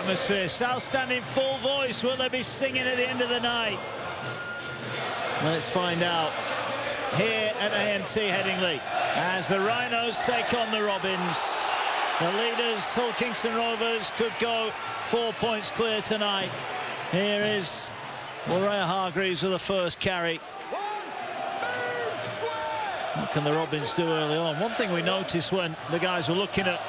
atmosphere. South stand in full voice. Will they be singing at the end of the night? Let's find out here at AMT Headingley as the Rhinos take on the Robins. The leaders, Hull Kingston Rovers, could go 4 points clear tonight. Here is Uriah Hargreaves with the first carry. What can the Robins do early on? One thing we noticed when the guys were looking at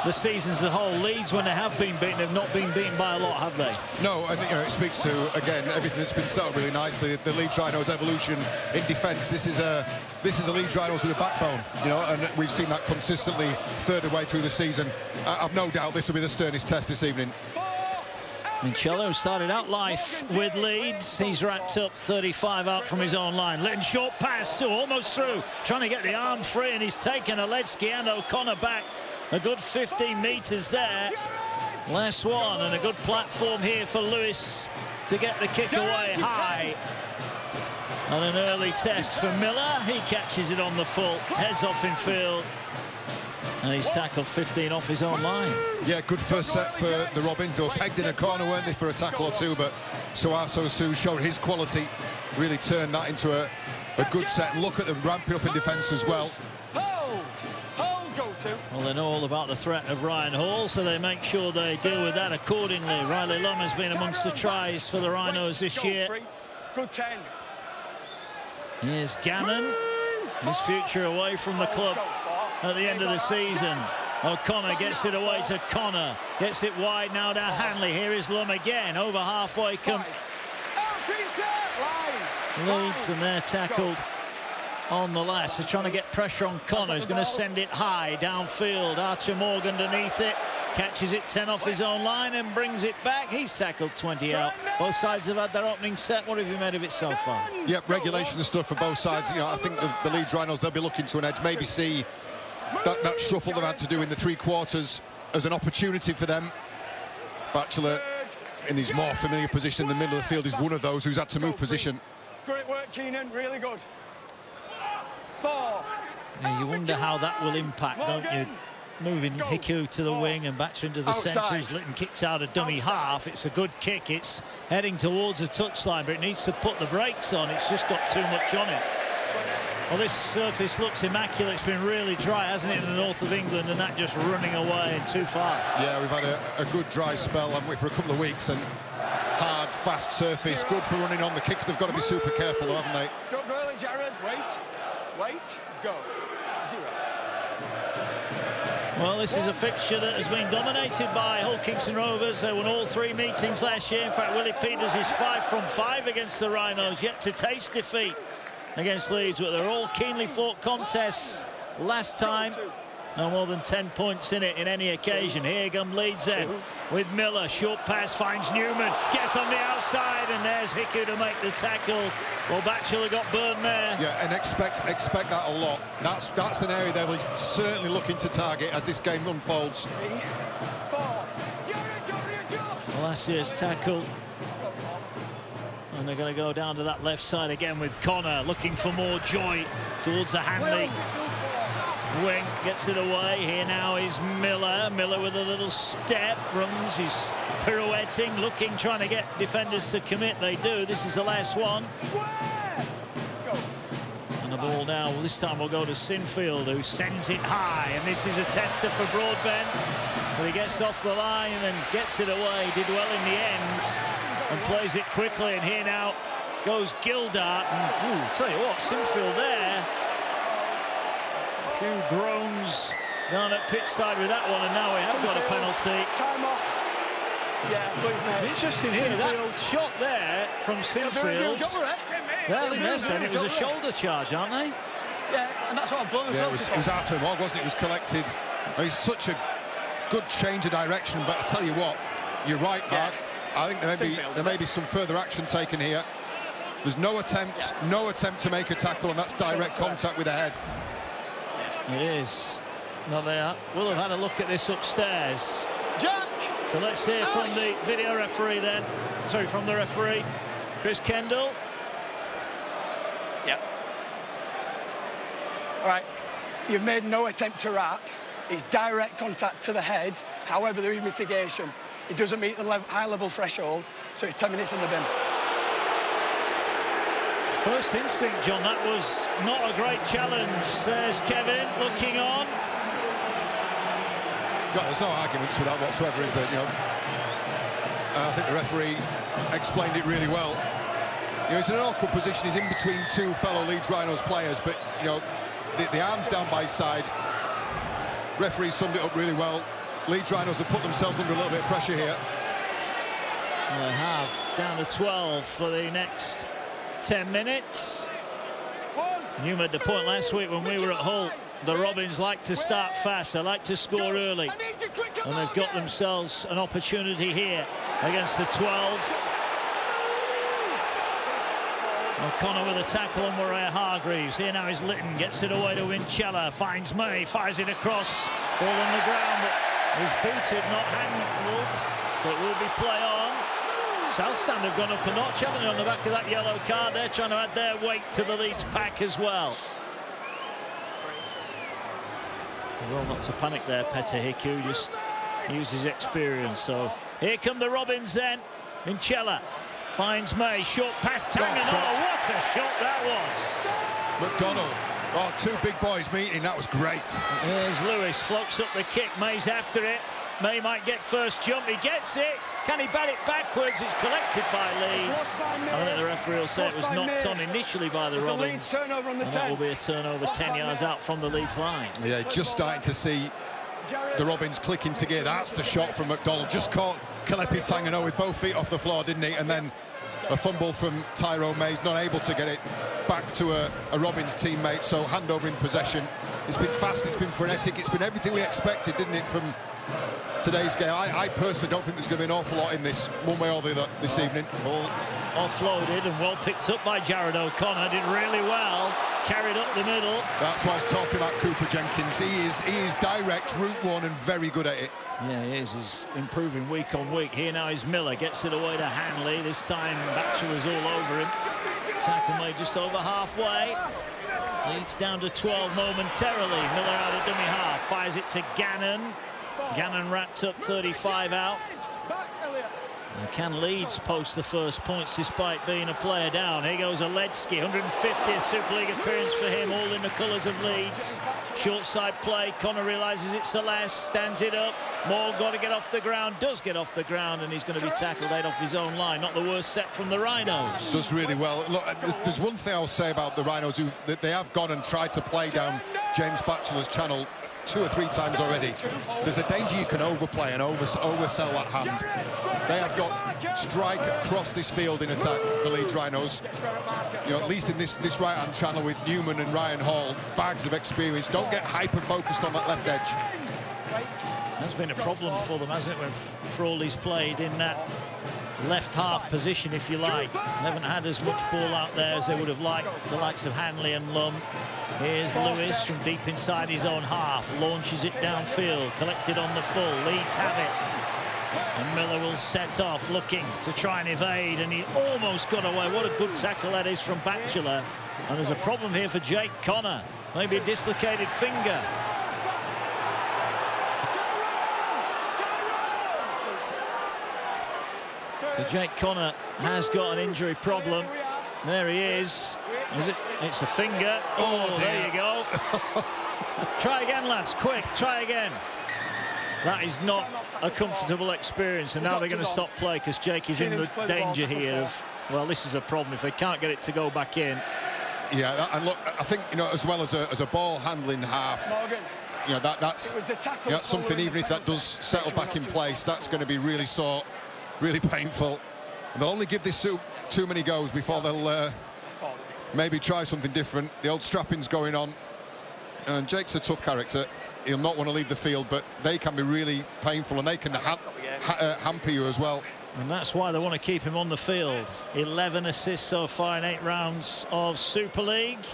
the seasons as a whole, Leeds, when they have been beaten, have not been beaten by a lot, have they? No, and it speaks to, again, everything that's been set up really nicely. The Leeds Rhinos' evolution in defence. This is a Leeds Rhinos with a backbone, and we've seen that consistently third way through the season. I've no doubt this will be the sternest test this evening. Mincello started out life with Leeds. He's wrapped up 35 out from his own line. Letting short pass, almost through, trying to get the arm free, and he's taken Alecki and O'Connor back a good 15 metres there. Last one, and a good platform here for Lewis to get the kick away high. On an early test for Miller, he catches it on the full, heads off in field. And he's tackled 15 off his own line. Yeah, good first set for the Robins. They were pegged in a corner, weren't they, for a tackle or two, but Suaso Su showed his quality, really turned that into a good set. And look at them ramping up in defence as well. Well, they know all about the threat of Ryan Hall, so they make sure they deal with that accordingly. Riley Lum has been amongst the tries for the Rhinos this year. Good 10. Here's Gannon, his future away from the club at the end of the season. O'Connor gets it away to Connor, gets it wide now to Hanley. Here is Lum again, over halfway come Leeds, and they're tackled on the last. They're trying to get pressure on Connor. He's going to send it high downfield. Archer Morgan underneath it, catches it 10 off his own line and brings it back. He's tackled 20 out. Both sides have had their opening set. What have you made of it so far? Yep, regulation and stuff for both sides. I think the Leeds Rhinos, they'll be looking to an edge, maybe see that shuffle they've had to do in the 3 quarters as an opportunity for them. Batchelor, in his more familiar position in the middle of the field, is one of those who's had to move position. Great work, Keenan, really good. 4. Yeah, you wonder how that will impact, don't you? Moving Hiku to the wing and Batchelor into the centre. He's Litton kicks out a dummy half. It's a good kick. It's heading towards a touchline, but it needs to put the brakes on. It's just got too much on it. Well, this surface looks immaculate. It's been really dry, hasn't it, in the north of England, and that just running away and too far. Yeah, we've had a good dry spell, haven't we, for a couple of weeks, and hard, fast surface, good for running on. The kicks have got to be super careful, though, haven't they? Go, early, Jared. Wait, go. 0. Well, this is a fixture that has been dominated by Hull Kingston Rovers. They won all 3 meetings last year. In fact, Willie Peters is 5 from 5 against the Rhinos, yet to taste defeat against Leeds, but they're all keenly fought contests last time. No more than 10 points in it in any occasion. Here come Leeds then with Miller. Short pass finds Newman, gets on the outside, and there's Hiku to make the tackle. Well, Batchelor got burned there. Yeah, and expect that a lot. That's an area they will certainly looking to target as this game unfolds. 3, 4. Well, last year's tackle. And they're going to go down to that left side again with Connor looking for more joy towards the Hanley wing. Gets it away. Here now is Miller. Miller with a little step, runs. He's pirouetting, looking, trying to get defenders to commit. They do. This is the last one. And the ball now, well, this time will go to Sinfield, who sends it high. And this is a tester for Broadbent. But he gets off the line and gets it away. Did well in the end. And plays it quickly, and here now goes Gildart, and tell you what, Sinfield there. A few groans down at pitch side with that one, and now we have got a penalty. Time off. Yeah, please, mate. Interesting here, that shot there from Sinfield. They're saying it was a shoulder charge, aren't they? Yeah, and that's what I'm blowing. Yeah, it was Arthur Mogg, wasn't it? It was collected. He's such a good change of direction, but I tell you what, you're right, Mark. I think there may be some further action taken here. There's no attempt to make a tackle, and that's direct contact with the head. It is. No, they will have had a look at this upstairs. Jack! So let's hear from the video referee then. Sorry, from the referee, Chris Kendall. Yep. All right. You've made no attempt to wrap. It's direct contact to the head. However, there is mitigation. It doesn't meet the high-level threshold, so it's 10 minutes in the bin. First instinct, John, that was not a great challenge, says Kevin, looking on. There's no arguments with that whatsoever, is there? You know, and I think the referee explained it really well. You know, he's in an awkward position. He's in between two fellow Leeds Rhinos players, but you know, the arm's down by his side. Referee summed it up really well. Leeds Rhinos have put themselves under a little bit of pressure here. Well, they have, down to 12 for the next 10 minutes. You made the point last week when we were at Hull. The Robins like to start fast, they like to score early. And they've got themselves an opportunity here against the 12. O'Connor with a tackle on Murray Hargreaves. Here now is Litton, gets it away to Winchella, finds May, fires it across. Ball on the ground, but it was booted, not handled. So it will be play on. South Stand have gone up a notch, haven't they, on the back of that yellow card? They're trying to add their weight to the Leeds pack as well. Well, not to panic there, Petter Hiku, just use his experience. So here come the Robins then. Minchella finds May, short pass, Tangan. Oh, what a shot that was. McDonald, oh, two big boys meeting, that was great. Here's Lewis, floats up the kick, May's after it. May might get first jump, he gets it. Can he bat it backwards? It's collected by Leeds. I think the referee will say it was knocked on initially by the Robins. And that will be a turnover 10 yards out from the Leeds line. Yeah, just starting to see the Robins click into gear. That's the shot from McDonald. Just caught Kalepi Tangano with both feet off the floor, didn't he? And then a fumble from Tyrone Mays, not able to get it back to a Robins teammate. So handover in possession. It's been fast, it's been frenetic, it's been everything we expected, didn't it, from today's game. I personally don't think there's going to be an awful lot in this, one way or the other, this evening. Ball offloaded and well picked up by Jared O'Connor. Did really well. Carried up the middle. That's why I was talking about Cooper Jenkins. He is direct, route one, and very good at it. Yeah, he is. He's improving week on week. Here now is Miller. Gets it away to Hanley. This time Batchelor's all over him. Tackle made just over halfway. Leeds down to 12 momentarily. Miller out of dummy half. Fires it to Gannon. Gannon wrapped up 35 out. And can Leeds post the first points despite being a player down? Here goes Aledski, 150th Super League appearance for him, all in the colours of Leeds. Short side play, Connor realises it's Celeste, stands it up. Moore got to get off the ground, does get off the ground, and he's going to be tackled out off his own line. Not the worst set from the Rhinos. Does really well. Look, there's one thing I'll say about the Rhinos, that they have gone and tried to play down James Batchelor's channel 2 or 3 times already. There's a danger you can overplay and oversell that hand. They have got strike across this field in attack, the Leeds Rhinos. You know, at least in this right-hand channel with Newman and Ryan Hall, bags of experience. Don't get hyper-focused on that left edge. That's been a problem for them, hasn't it, when Frawley's played in that left half position, if you like. They haven't had as much ball out there as they would have liked, the likes of Hanley and Lum. Here's Lewis from deep inside his own half, launches it downfield, collected on the full, Leeds have it. And Miller will set off, looking to try and evade, and he almost got away. What a good tackle that is from Batchelor. And there's a problem here for Jake Connor, maybe a dislocated finger. So Jake Connor has got an injury problem. There he is. Is it? It's a finger. Oh, there you go. Try again, lads. Quick, try again. That is not a comfortable experience. And now they're going to stop play because Jake is in the danger here of, well, this is a problem if they can't get it to go back in. Yeah, and look, I think, you know, as well as a ball handling half, you know, that's something, even if that does settle back in place, that's going to be really sore, really painful. And they'll only give this too many goes before they'll maybe try something different. The old strapping's going on, and Jake's a tough character. He'll not want to leave the field, but they can be really painful, and they can hamper you as well. And that's why they want to keep him on the field. 11 assists so far in 8 rounds of Super League,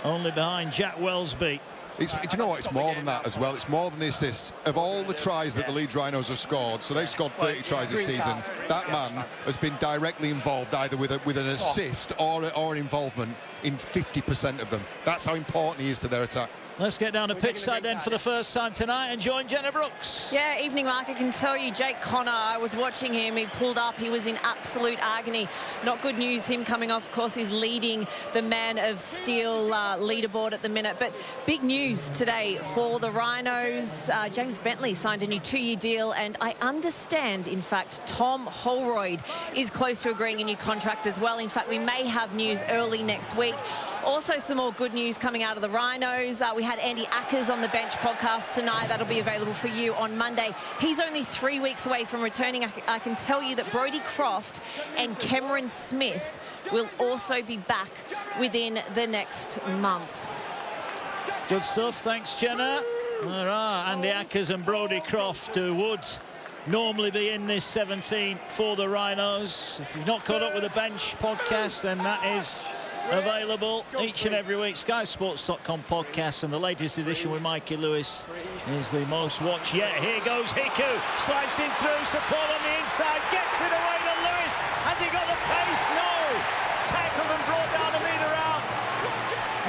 only behind Jack Wellsby. Do you know what? It's more than that as well. It's more than the assists. Of all the tries that the Leeds Rhinos have scored, so they've scored 30 tries this season, that man has been directly involved either with an assist or an involvement in 50% of them. That's how important he is to their attack. Let's get down to pitch side then for the first time tonight and join Jenna Brooks. Yeah, evening, Mark. I can tell you, Jake Connor, I was watching him. He pulled up. He was in absolute agony. Not good news, him coming off. Of course, he's leading the Man of Steel leaderboard at the minute. But big news today for the Rhinos. James Bentley signed a new 2-year deal. And I understand, in fact, Tom Holroyd is close to agreeing a new contract as well. In fact, we may have news early next week. Also, some more good news coming out of the Rhinos. We had Andy Ackers on the Bench podcast tonight. That'll be available for you on Monday. He's only 3 weeks away from returning. I can tell you that Brodie Croft and Cameron Smith will also be back within the next month. Good stuff. Thanks, Jenna. There are Andy Ackers and Brodie Croft, who would normally be in this 17 for the Rhinos. If you've not caught up with the Bench podcast, then that is available each and every week. SkySports.com podcast, and the latest edition with Mikey Lewis is the most watched yet. Here goes Hiku, slicing through, support on the inside, gets it away to Lewis. Has he got the pace? No. Tackled and brought down a metre out.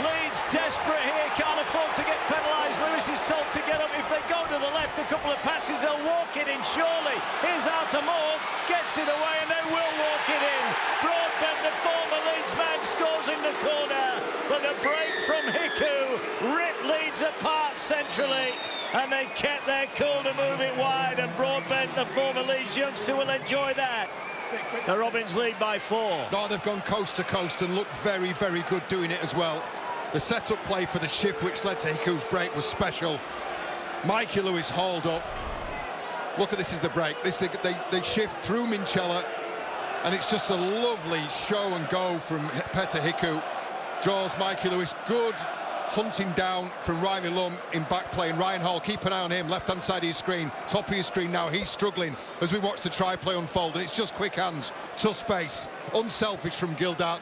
Leeds desperate here, can't afford to get penalised. Lewis is told to get up. If they go to the left a couple of passes, they'll walk it in surely. Here's Artemog, gets it away, and they will walk it in. Broadbent, the former Leeds man, scores in the corner, but the break from Hiku ripped Leeds apart centrally, and they kept their cool to move it wide, and Broadbent, the former Leeds youngster, will enjoy that. The Robins lead by 4. God, they've gone coast to coast and looked very, very good doing it as well. The set-up play for the shift, which led to Hiku's break, was special. Mikey Lewis hauled up. Look at this, is the break. They shift through Minchella, and it's just a lovely show and go from Petter Hiku. Draws Mikey Lewis. Good hunting down from Riley Lum in back play. And Ryan Hall, keep an eye on him, left-hand side of your screen, top of your screen now. He's struggling as we watch the try-play unfold, and it's just quick hands, tough space, unselfish from Gildart,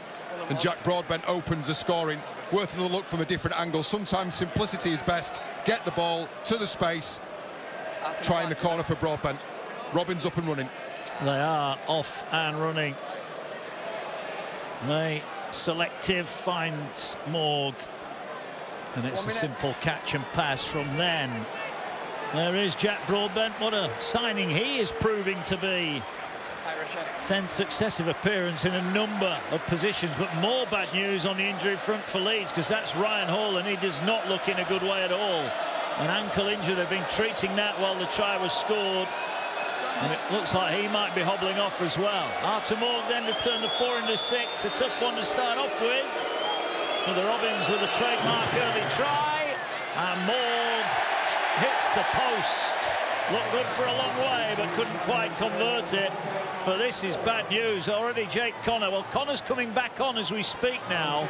and Jack Broadbent opens the scoring. Worth another look from a different angle. Sometimes simplicity is best. Get the ball to the space, try in the corner for Broadbent. Robins up and running. They are off and running. May selective finds Morg, and it's a simple catch and pass from then. There is Jack Broadbent. What a signing he is proving to be. 10th successive appearance in a number of positions, but more bad news on the injury front for Leeds, because that's Ryan Hall, and he does not look in a good way at all. An ankle injury, they've been treating that while the try was scored, and it looks like he might be hobbling off as well. Artemog then to turn the 4 into 6, a tough one to start off with. For the Robins with a trademark early try, and Morg hits the post. Looked good for a long way, but couldn't quite convert it. But this is bad news. Already Jake Connor. Well, Connor's coming back on as we speak now,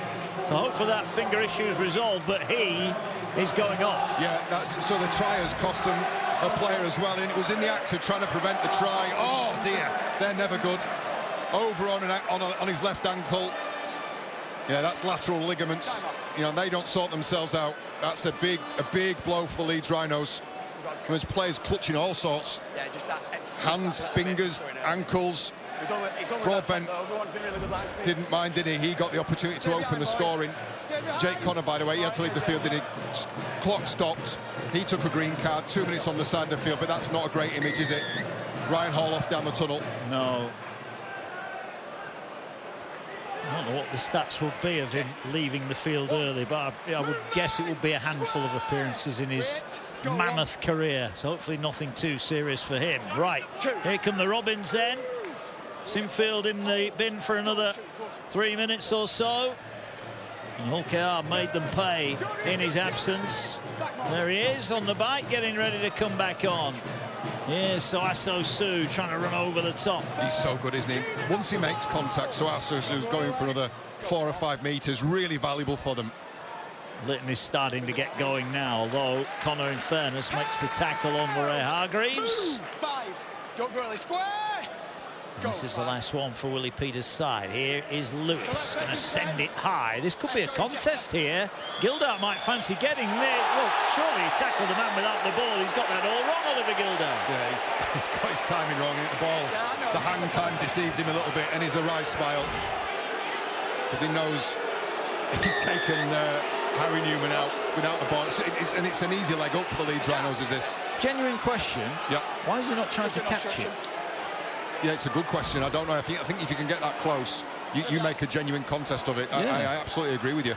so hopefully that finger issue is resolved, but he is going off. Yeah, that's so the try has cost them a player as well, and it was in the act of trying to prevent the try. Oh dear, they're never good. Over on his left ankle. Yeah, that's lateral ligaments. You know, they don't sort themselves out. That's a big blow for the Leeds Rhinos. There's players clutching all sorts. Hands, fingers, ankles. Broadbent didn't mind, did he? He got the opportunity to open the scoring. Jake Connor, by the way, he had to leave the field, didn't he? Clock stopped. He took a green card, 2 minutes on the side of the field, but that's not a great image, is it? Ryan Hall off down the tunnel. No. I don't know what the stats would be of him leaving the field early, but I would guess it would be a handful of appearances in his mammoth career, so hopefully nothing too serious for him. Right, here come the Robins then. Sinfield in the bin for another 3 minutes or so, and Hulkar made them pay in his absence. There he is on the bike, getting ready to come back on. Here's Soaso Su trying to run over the top. He's so good, isn't he? Once he makes contact, Soaso Su's going for another 4 or 5 metres, really valuable for them. Litton is starting to get going now, although Connor, in fairness, makes the tackle on Murray Hargreaves. Don't go early square. This is the last one for Willie Peters' side. Here is Lewis, going to send it high. This could be a contest here. Gildart might fancy getting there. Well, surely he tackled the man without the ball. He's got that all wrong, Oliver Gildart. Yeah, he's got his timing wrong. The ball, the hang time deceived him a little bit, and his wry smile, because he knows he's taken Harry Newman out. without the ball. And it's an easy leg up for the Leeds Rhinos, is this? Genuine question. Yeah. Why is he not trying to catch it? Yeah, it's a good question. I don't know. I think if you can get that close, you make a genuine contest of it. Yeah. I absolutely agree with you.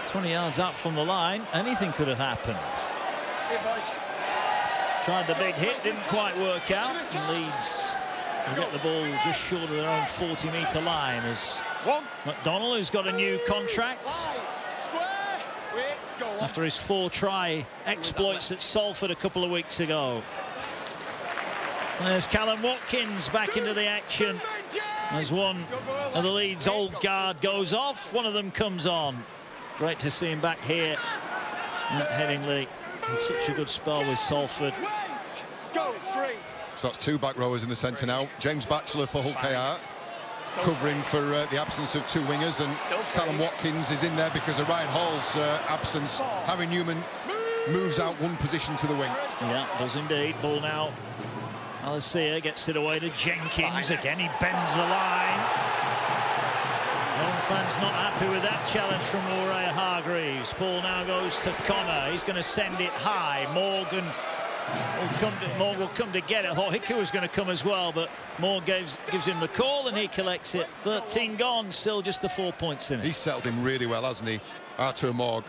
20 yards out from the line, anything could have happened. Here, boys. Tried the big hit, didn't quite work out. And Leeds will get the ball just short of their own 40-metre line as McDonnell, who's got a new contract Square. Wait, go on. after his 4-try exploits at Salford a couple of weeks ago. There's Callum Watkins back into the action as one of the Leeds old guard goes off. One of them comes on. Great to see him back here at Headingley. He's such a good spell with Salford. Wait, go, 3. So that's 2 back rowers in the centre now. James Batchelor for Hull KR, covering for the absence of 2 wingers, and Callum Watkins is in there because of Ryan Hall's absence. Harry Newman moves out 1 position to the wing. Yeah, does indeed. Ball now. Alicia gets it away to Jenkins. Again, he bends the line. Home fans not happy with that challenge from Uriah Hargreaves. Ball now goes to Connor. He's going to send it high. Morgan will come to get it. I thought Hickey was going to come as well, but Moore gives him the call and he collects it. 13 gone, still just the 4 points in it. He's settled in really well, hasn't he, Artur Morg?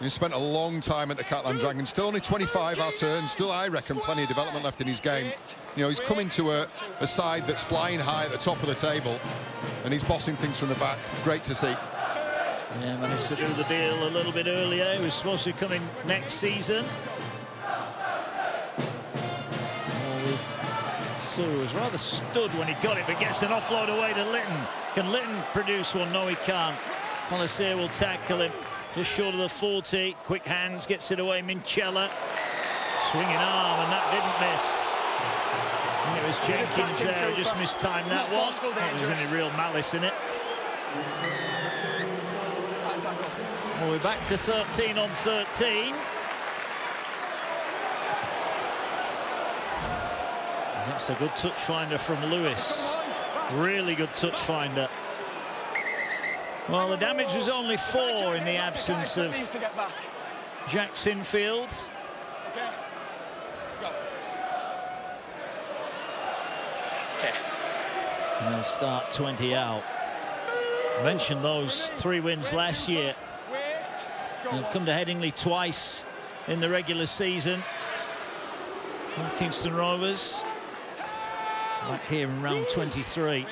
He spent a long time at the Catalan Dragons. Still only 25 Artur, and still, I reckon, plenty of development left in his game. You know, he's coming to a side that's flying high at the top of the table, and he's bossing things from the back. Great to see. Yeah, managed to do the deal a little bit earlier. He was supposed to come in next season. Sue was rather stood when he got it, but gets an offload away to Litton. Can Litton produce one? No, he can't. Palacier will tackle him just short of the 40. Quick hands, gets it away. Minchella swinging arm, and that didn't miss. And it was Jenkins there who just mistimed that one. Not that there was any real malice in it. Well, we're back to 13 on 13. That's a good touch finder from Lewis. Really good touch finder. Well, the damage was only 4 in the absence of Jack Sinfield. And they'll start 20 out. I mentioned those 3 wins last year. They'll come to Headingley twice in the regular season. Kingston Rovers back here in round 23.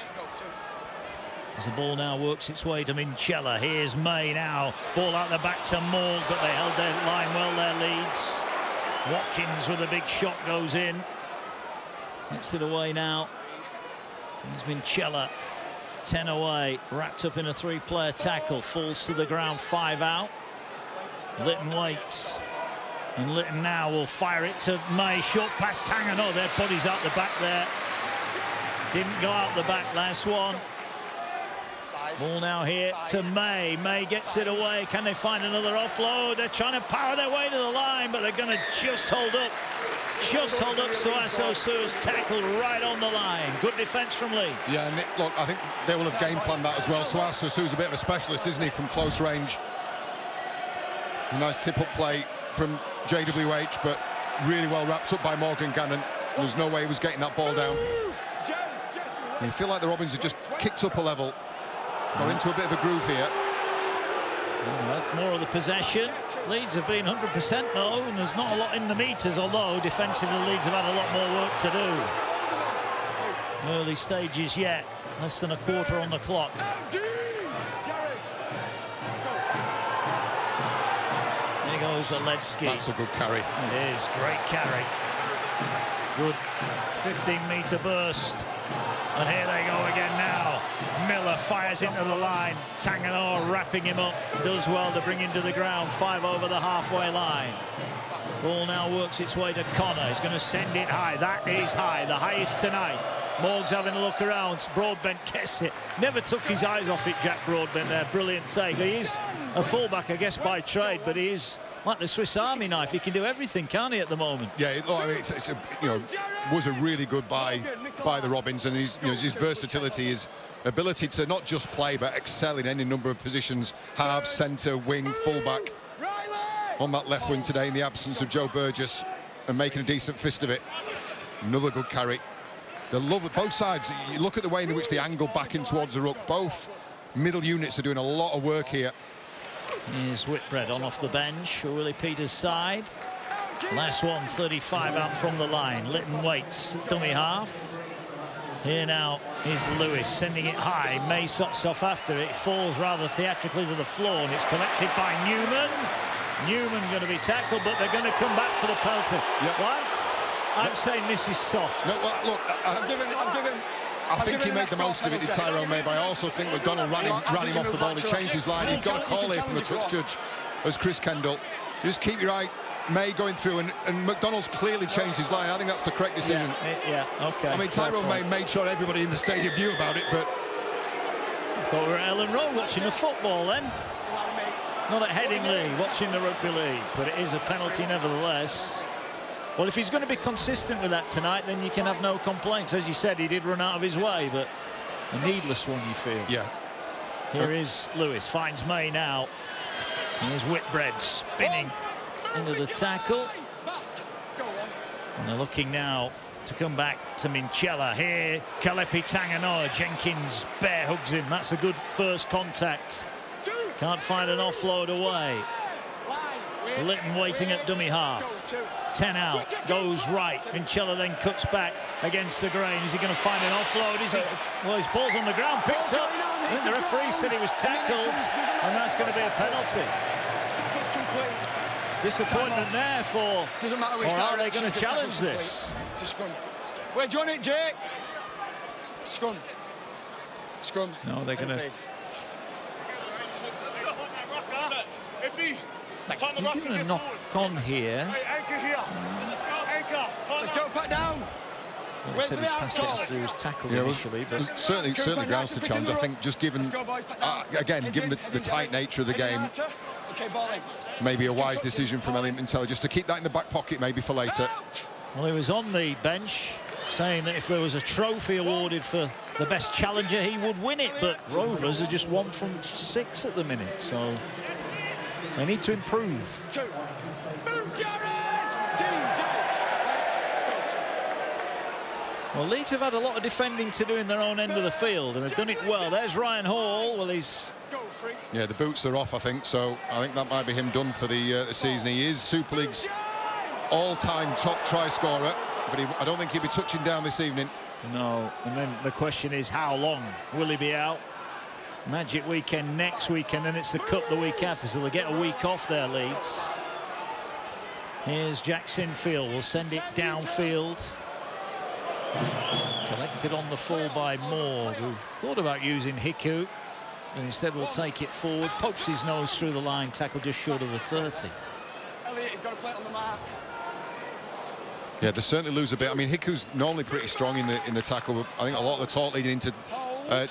As the ball now works its way to Minchella. Here's May now. Ball out the back to Morg, but they held their line well there, Leeds. Watkins with a big shot goes in. Gets it away now. Here's Minchella. 10 away. Wrapped up in a 3-player tackle. Falls to the ground, 5 out. Litton waits. And Litton now will fire it to May. Short pass Tanger. No, their body's out the back there. Didn't go out the back last one. Ball now here to May. May gets it away. Can they find another offload? They're trying to power their way to the line, but they're going to just hold up. Just hold up. Suaso Su's tackle right on the line. Good defence from Leeds. Yeah, and look, I think they will have game planned that as well. Suaso Su's a bit of a specialist, isn't he, from close range. A nice tip-up play from JWH, but really well wrapped up by Morgan Gannon. There's no way he was getting that ball down. And you feel like the Robins have just kicked up a level. Got into a bit of a groove here. More of the possession. Leeds have been 100% though, and there's not a lot in the meters, although defensively Leeds have had a lot more work to do. Early stages yet. Less than a quarter on the clock. There goes Oledzki. That's a good carry. It is. Great carry. Good 15-metre burst. And here they go again now. Miller fires into the line. Tanganor wrapping him up. Does well to bring him to the ground. 5 over the halfway line. Ball now works its way to Connor. He's going to send it high. That is high. The highest tonight. Morg's having a look around. Broadbent gets it. Never took his eyes off it, Jack Broadbent there. Brilliant take. He is a fullback, I guess, by trade, but he is like the Swiss Army knife. He can do everything, can't he, at the moment? Yeah, I mean, it's a, you know, was a really good buy by the Robins, and his versatility, his ability to not just play but excel in any number of positions: half, centre, wing, fullback. on that left wing today in the absence of Joe Burgess and making a decent fist of it. Another good carry. They love it, both sides. You look at the way in which they angle back in towards the ruck. Both middle units are doing a lot of work here. Here's Whitbread on off the bench for Willie Peters' side. Last one, 35 out from the line. Litton waits at dummy half. Here now is Lewis sending it high. May sots off after it. Falls rather theatrically to the floor, and it's collected by Newman. Newman going to be tackled, but they're going to come back for the penalty. Yep. What? I'm saying this is soft. No, well, look, I think he made the most of it, did Tyrone May, but I also think McDonald ran him off the ball. He changed his line. He's got a call here from the touch judge as Chris Kendall. Just keep your eye. May going through, and McDonald's clearly changed his line. I think that's the correct decision. Yeah, okay. I mean, Tyrone May made sure everybody in the stadium knew about it, but... I thought we were at Ellen Road watching the football then. Not at Headingley watching the rugby league, but it is a penalty nevertheless. Well, if he's going to be consistent with that tonight, then you can have no complaints. As you said, he did run out of his way, but a needless one, you feel. Yeah. Here is Lewis, finds May now. Here's Whitbread spinning into the tackle. And they're looking now to come back to Minchella. Here, Kalepi Tanganoa. Jenkins bear hugs him. That's a good first contact. Can't find an offload away. Litton waiting at dummy half. 10 out, goes right. Minchella then cuts back against the grain. Is he going to find an offload? Is he? Well, his ball's on the ground, picked up. I think the referee said he was tackled, and that's going to be a penalty. Disappointment there for... Doesn't matter which or are they direction going to the challenge tackle's this? complete. It's a scrum. Where do you want it, Jake? Scrum. Scrum. No, they're going to... He's given a knock on here. Let's go back down. Well, he said he passed it after he was tackled initially, but... There's certainly grounds to challenge. I think just given, again, given the tight nature of the game, maybe a wise decision from Elliot Minchella just to keep that in the back pocket maybe for later. Well, he was on the bench saying that if there was a trophy awarded for the best challenger, he would win it, but Rovers are just 1 from 6 at the minute, so they need to improve. Well, Leeds have had a lot of defending to do in their own end of the field, and they've done it well. There's Ryan Hall. Well, he's... Yeah, the boots are off, I think, so I think that might be him done for the season. He is Super League's all-time top try scorer, but I don't think he'll be touching down this evening. No, and then the question is how long will he be out? Magic weekend next weekend, and it's the Cup the week after, so they'll get a week off there, Leeds. Here's Jack Sinfield. We'll send it downfield. Collected on the full by Moore, who thought about using Hiku, and instead will take it forward. Pokes his nose through the line, tackle just short of the 30. Elliot, he's got to play it on the mark. Yeah, they certainly lose a bit. I mean, Hiku's normally pretty strong in the tackle, but I think a lot of the talk leading into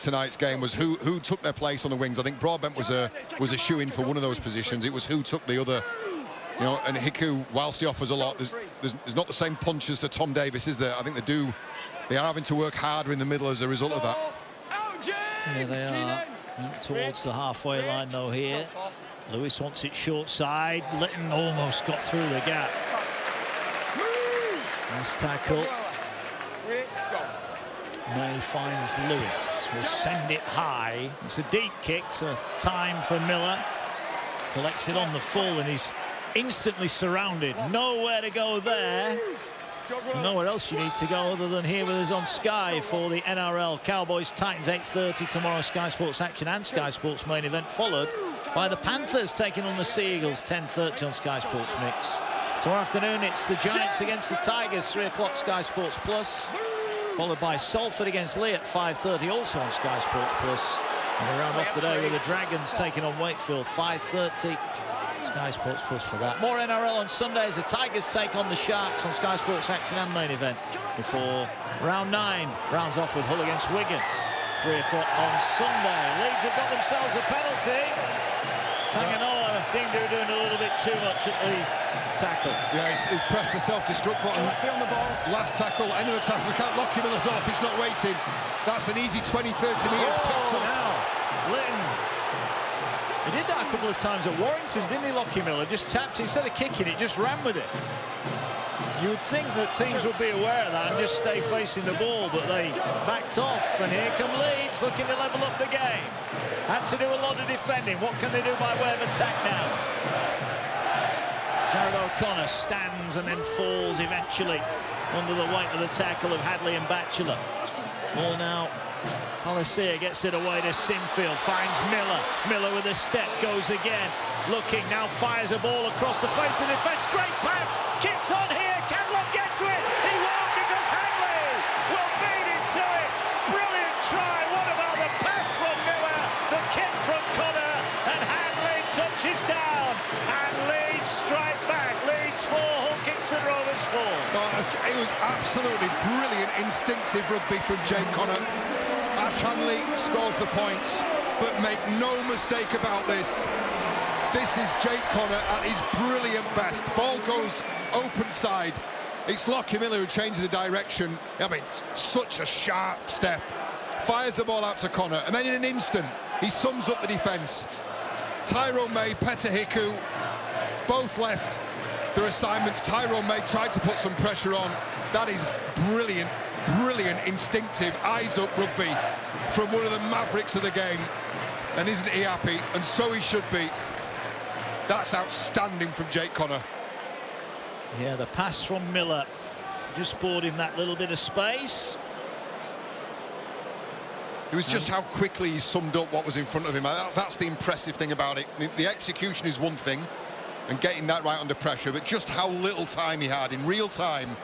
tonight's game was who took their place on the wings. I think Broadbent was a shoe-in for one of those positions. It was who took the other. You know, and Hiku, whilst he offers a lot, there's not the same punch as to Tom Davis, is there? I think they are having to work harder in the middle as a result of that. Yeah, they are. Towards the halfway line, though, here. Lewis wants it short side. Litton almost got through the gap. Nice tackle. May finds Lewis. Will send it high. It's a deep kick, so time for Miller. Collects it on the full, and he's instantly surrounded. Nowhere to go there. Nowhere else you need to go other than here with us on Sky for the NRL Cowboys Titans 8:30 tomorrow. Sky Sports Action and Sky Sports main event, followed by the Panthers taking on the Sea Eagles 10:30 on Sky Sports Mix. Tomorrow afternoon it's the Giants against the Tigers, 3 o'clock Sky Sports Plus, followed by Salford against Lee at 5:30 also on Sky Sports Plus. And we round off the day with the Dragons taking on Wakefield, 5:30 Sky Sports Plus for that. More NRL on Sunday as the Tigers take on the Sharks on Sky Sports Action and main event before round 9 rounds off with Hull against Wigan, 3 o'clock on Sunday. Leeds have got themselves a penalty. Tanganoa, Dingu doing a little bit too much at the tackle. Yeah, he's pressed the self-destruct button. Last tackle, end of the tackle. We can't lock him off. He's not waiting. That's an easy 20-30 metres picked up. Now, Litton He did that a couple of times at Warrington, didn't he, Lockie Miller? Just tapped, instead of kicking it, just ran with it. You would think that teams would be aware of that and just stay facing the ball, but they backed off, and here come Leeds, looking to level up the game. Had to do a lot of defending. What can they do by way of attack now? Jared O'Connor stands and then falls eventually under the weight of the tackle of Hadley and Batchelor. Ball now. Palacia gets it away to Sinfield, finds Miller. Miller with a step, goes again. Looking, now fires a ball across the face of the defence. Great pass, kicks on here. Can Love get to it? He won't, because Hadley will beat him to it. Brilliant try. What about the pass from Miller? The kick from Connor, and Hadley touches down. And Leeds strike back. Leeds 4, Hull Kingston Rovers 4. It was absolutely brilliant, instinctive rugby from Jake Connor. Ash Hanley scores the points, but make no mistake about this. This is Jake Connor at his brilliant best. Ball goes open side. It's Lockie Miller who changes the direction. I mean, such a sharp step. Fires the ball out to Connor, and then in an instant, he sums up the defence. Tyrone May, Petter Hiku, both left their assignments. Tyrone May tried to put some pressure on. That is brilliant. Brilliant, instinctive, eyes-up rugby from one of the mavericks of the game. And isn't he happy? And so he should be. That's outstanding from Jake Connor. Yeah, the pass from Miller just bought him that little bit of space. It was just how quickly he summed up what was in front of him. That's the impressive thing about it. The execution is one thing, and getting that right under pressure, but just how little time he had in real time.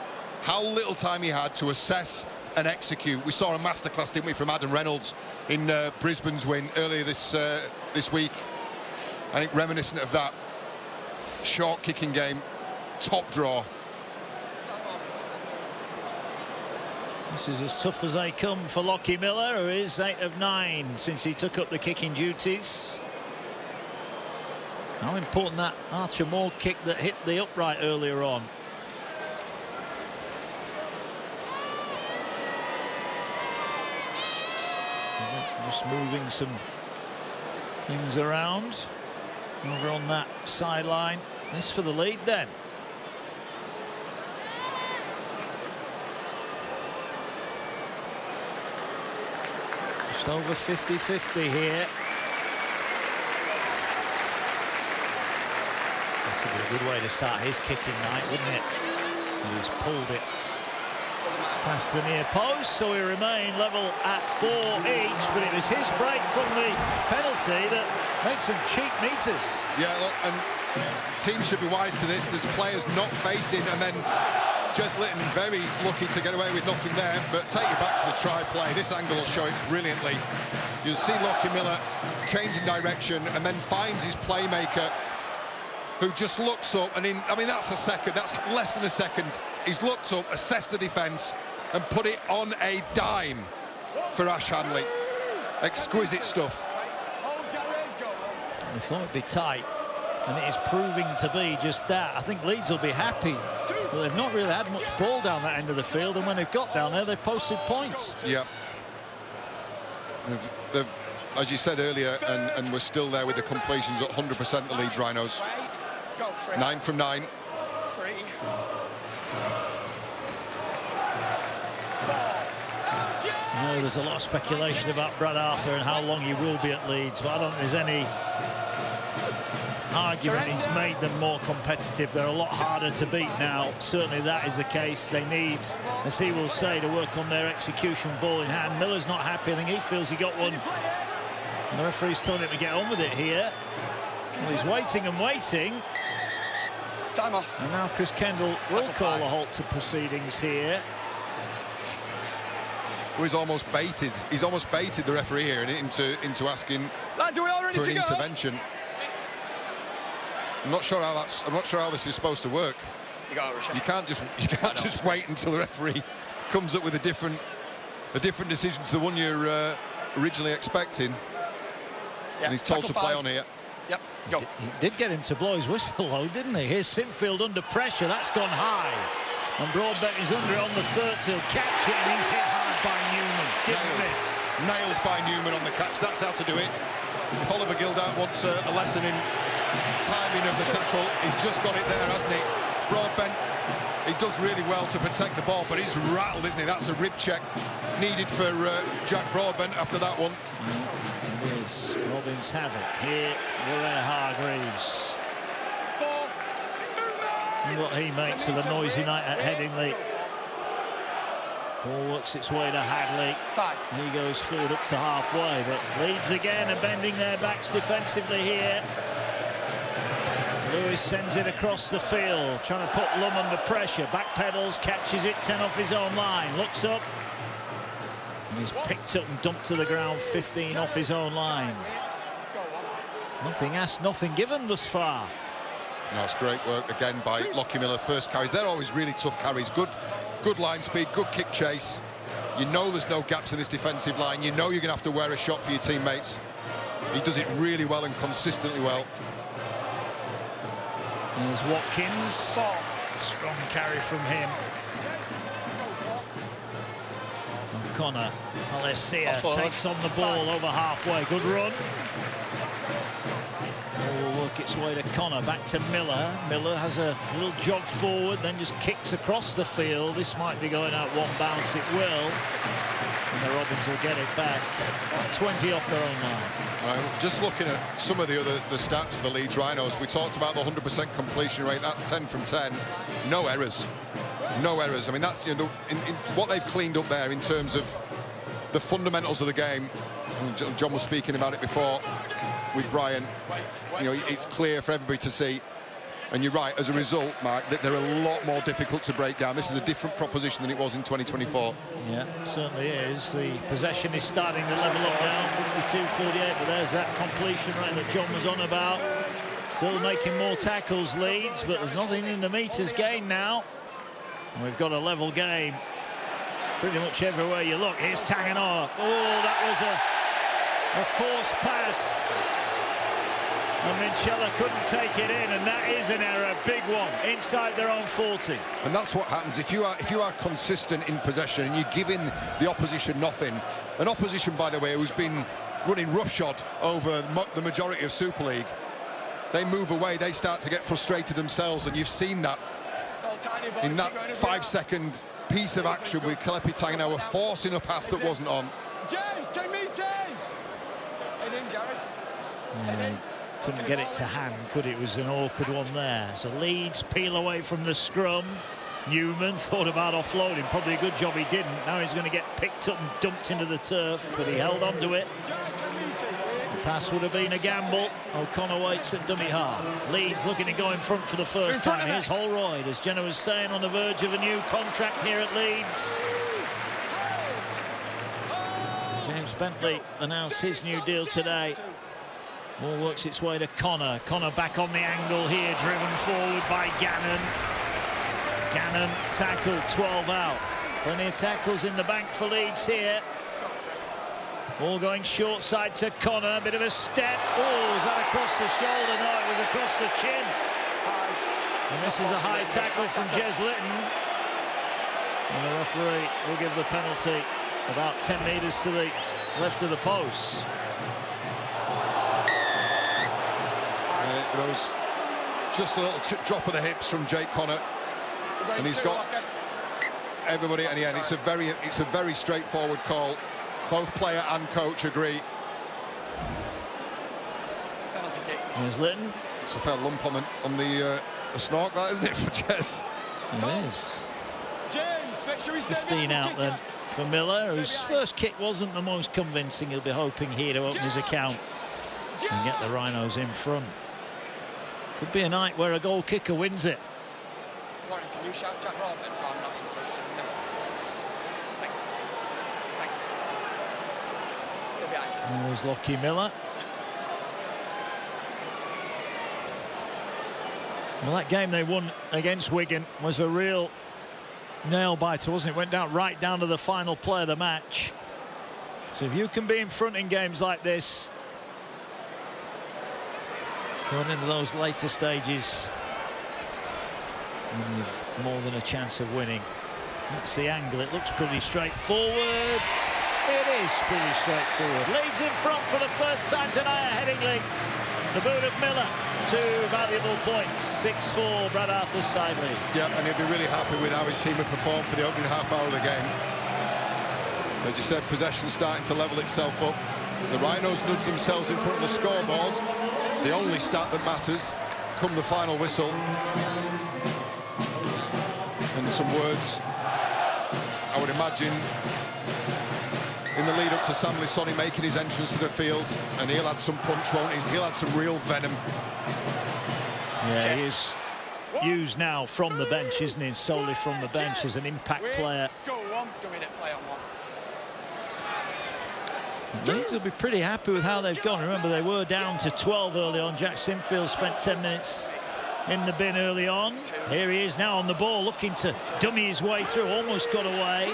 How little time he had to assess and execute. We saw a masterclass, didn't we, from Adam Reynolds in Brisbane's win earlier this week. I think reminiscent of that short kicking game, top draw. This is as tough as they come for Lockie Miller, who is 8 of 9 since he took up the kicking duties. How important that Archer Moore kick that hit the upright earlier on. Just moving some things around over on that sideline. This for the lead then. Just over 50-50 here. This would be a good way to start his kicking night, wouldn't it? He's pulled it past the near post, so we remain level at 4 each, but it was his break from the penalty that made some cheap meters. Yeah, look, and teams should be wise to this. There's players not facing, and then Jez Litton very lucky to get away with nothing there, but take you back to the try play. This angle will show it brilliantly. You'll see Lockie Miller changing direction and then finds his playmaker, who just looks up, and I mean, that's a second, that's less than a second. He's looked up, assessed the defence, and put it on a dime for Ash Hanley. Exquisite stuff. I thought it'd be tight, and it is proving to be just that. I think Leeds will be happy, but they've not really had much ball down that end of the field, and when they've got down there, they've posted points. Yeah. They've as you said earlier, and we're still there with the completions at 100%, the Leeds Rhinos. 9 from 9. I know there's a lot of speculation about Brad Arthur and how long he will be at Leeds, but I don't think there's any argument he's made them more competitive. They're a lot harder to beat now. Certainly that is the case. They need, as he will say, to work on their execution, ball in hand. Miller's not happy. I think he feels he got one. And the referee's telling him to get on with it here. Well, he's waiting and waiting. Time off. And now Chris Kendall will call a halt to proceedings here. Well, he's almost baited the referee here into asking for an intervention. I'm not sure how this is supposed to work. You can't just wait until the referee comes up with a different decision to the one you're originally expecting. Yeah, and he's told to play on here. Yep, go. He did get him to blow his whistle though, didn't he? Here's Sinfield under pressure. That's gone high. And Broadbeck is under on the third to catch it, and he's hit hard by Newman. Didn't miss. Nailed by Newman on the catch. That's how to do it. if Oliver Gildart wants a lesson in timing of the tackle, he's just got it there, hasn't he? Broadbent, he does really well to protect the ball, but he's rattled, isn't he? That's a rib check needed for Jack Broadbent after that one. It is. Robins have it. Here, Willie Hargreaves. And what he makes of a noisy night at Headingley. Ball works its way to Hadley. He goes forward up to halfway, but Leeds again are bending their backs defensively here. Lewis sends it across the field, trying to put Lum under pressure. Backpedals, catches it, 10 off his own line. Looks up. And he's picked up and dumped to the ground, 15 off his own line. Nothing asked, nothing given thus far. That's great work again by Lockie Miller. First carries, they're always really tough carries. Good line speed, good kick chase. You know there's no gaps in this defensive line. You know you're going to have to wear a shot for your teammates. He does it really well and consistently well. There's Watkins. Strong carry from him. O'Connor. Palacia takes on the ball over halfway. Good run. Ball will work its way to Connor. Back to Miller. Miller has a little jog forward, then just kicks across the field. This might be going out one bounce. It will. And the Robins will get it back. 20 off their own line. Just looking at some of the stats for the Leeds Rhinos, we talked about the 100% completion rate. That's 10 from 10. No errors. No errors. I mean, that's, you know, in what they've cleaned up there in terms of the fundamentals of the game. John was speaking about it before with Brian. You know, it's clear for everybody to see. And you're right, as a result, Mark, that they're a lot more difficult to break down. This is a different proposition than it was in 2024. Yeah, it certainly is. The possession is starting to level up now, 52-48, but there's that completion rate that John was on about. Still making more tackles, Leeds, but there's nothing in the meters gained now. And we've got a level game pretty much everywhere you look. Here's Tanganoa. Oh, that was a forced pass. And Minchella couldn't take it in, and that is an error, big one, inside their own 40. And that's what happens if you are consistent in possession and you're giving the opposition nothing. An opposition, by the way, who's been running roughshod over the majority of Super League. They move away, they start to get frustrated themselves, and you've seen that in that 5-second piece of action with Kelepi Tanganoa forcing a pass that wasn't on. Jez, 10 metres! Head in, Jared. Yeah. Couldn't get it to hand, could it? It was an awkward one there. So Leeds peel away from the scrum. Newman thought about offloading. Probably a good job he didn't. Now he's going to get picked up and dumped into the turf, but he held on to it. The pass would have been a gamble. O'Connor waits at dummy half. Leeds looking to go in front for the first time. Here's Holroyd, as Jenna was saying, on the verge of a new contract here at Leeds. James Bentley announced his new deal today. Ball works its way to Connor. Connor back on the angle here, driven forward by Gannon. Gannon tackled, 12 out. Plenty of tackles in the bank for Leeds here. Ball going short side to Connor. Bit of a step. Oh, is that across the shoulder? No, it was across the chin. And this is a high tackle from Jez Litton. And the referee will give the penalty about 10 metres to the left of the post. There was just a little drop of the hips from Jake Connor, and he's got everybody at the end. It's a very straightforward call. Both player and coach agree. Penalty kick. Here's Litton. It's a fair lump on the snork, that, isn't it, for Jez? It is. James, make sure he's 15 out then for Miller, whose first kick wasn't the most convincing. He'll be hoping here to open his account and get the Rhinos in front. Could be a night where a goal kicker wins it. Warren, can you shout Jack Broadbent so I'm not into it? No. Thanks. Still behind. There's Lockie Miller. Well, that game they won against Wigan was a real nail-biter, wasn't it? Went down right down to the final play of the match. So if you can be in front in games like this, going into those later stages, and you've more than a chance of winning. That's the angle. It looks pretty straightforward. It is pretty straightforward. Leeds in front for the first time tonight, a heading link. The boot of Miller, 2 valuable points. 6-4, Brad Arthur's side lead. Yeah, and he'll be really happy with how his team have performed for the opening half hour of the game. As you said, possession starting to level itself up. The Rhinos nudge themselves in front of the scoreboard. The only stat that matters come the final whistle. And some words, I would imagine, in the lead up to Sam Lissoni making his entrance to the field, and he'll add some punch, won't he? He'll add some real venom. Yeah, he is used now from the bench, isn't he? Solely from the bench as an impact player. Leeds will be pretty happy with how they've gone. Remember, they were down to 12 early on. Jack Sinfield spent 10 minutes in the bin early on. Here he is now on the ball, looking to dummy his way through. Almost got away.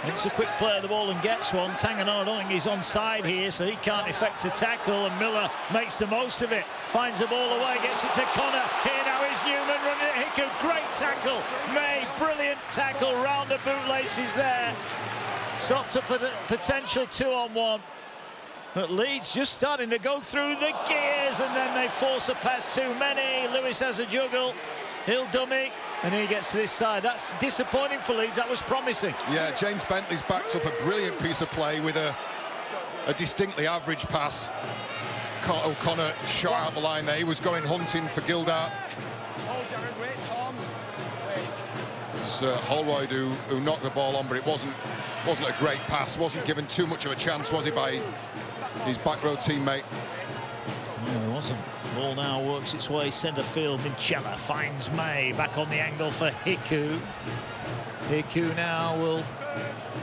It's a quick play of the ball and gets one. Tangano, I don't think he's onside here, so he can't effect a tackle, and Miller makes the most of it. Finds the ball away, gets it to Connor. Here now is Newman running at Hiku. Great tackle. May, brilliant tackle round the bootlaces there. Stopped up at a potential 2-on-1. But Leeds just starting to go through the gears, and then they force a pass too many. Lewis has a juggle. He'll dummy, and he gets to this side. That's disappointing for Leeds. That was promising. Yeah, James Bentley's backed up a brilliant piece of play with a distinctly average pass. O'Connor shot out the line there. He was going hunting for Gildart. It's Holroyd who knocked the ball on, but it wasn't a great pass. Wasn't given too much of a chance, was he, by his back row teammate? No, it wasn't. Ball now works its way centre field. Minchella finds May. Back on the angle for Hiku. Hiku now will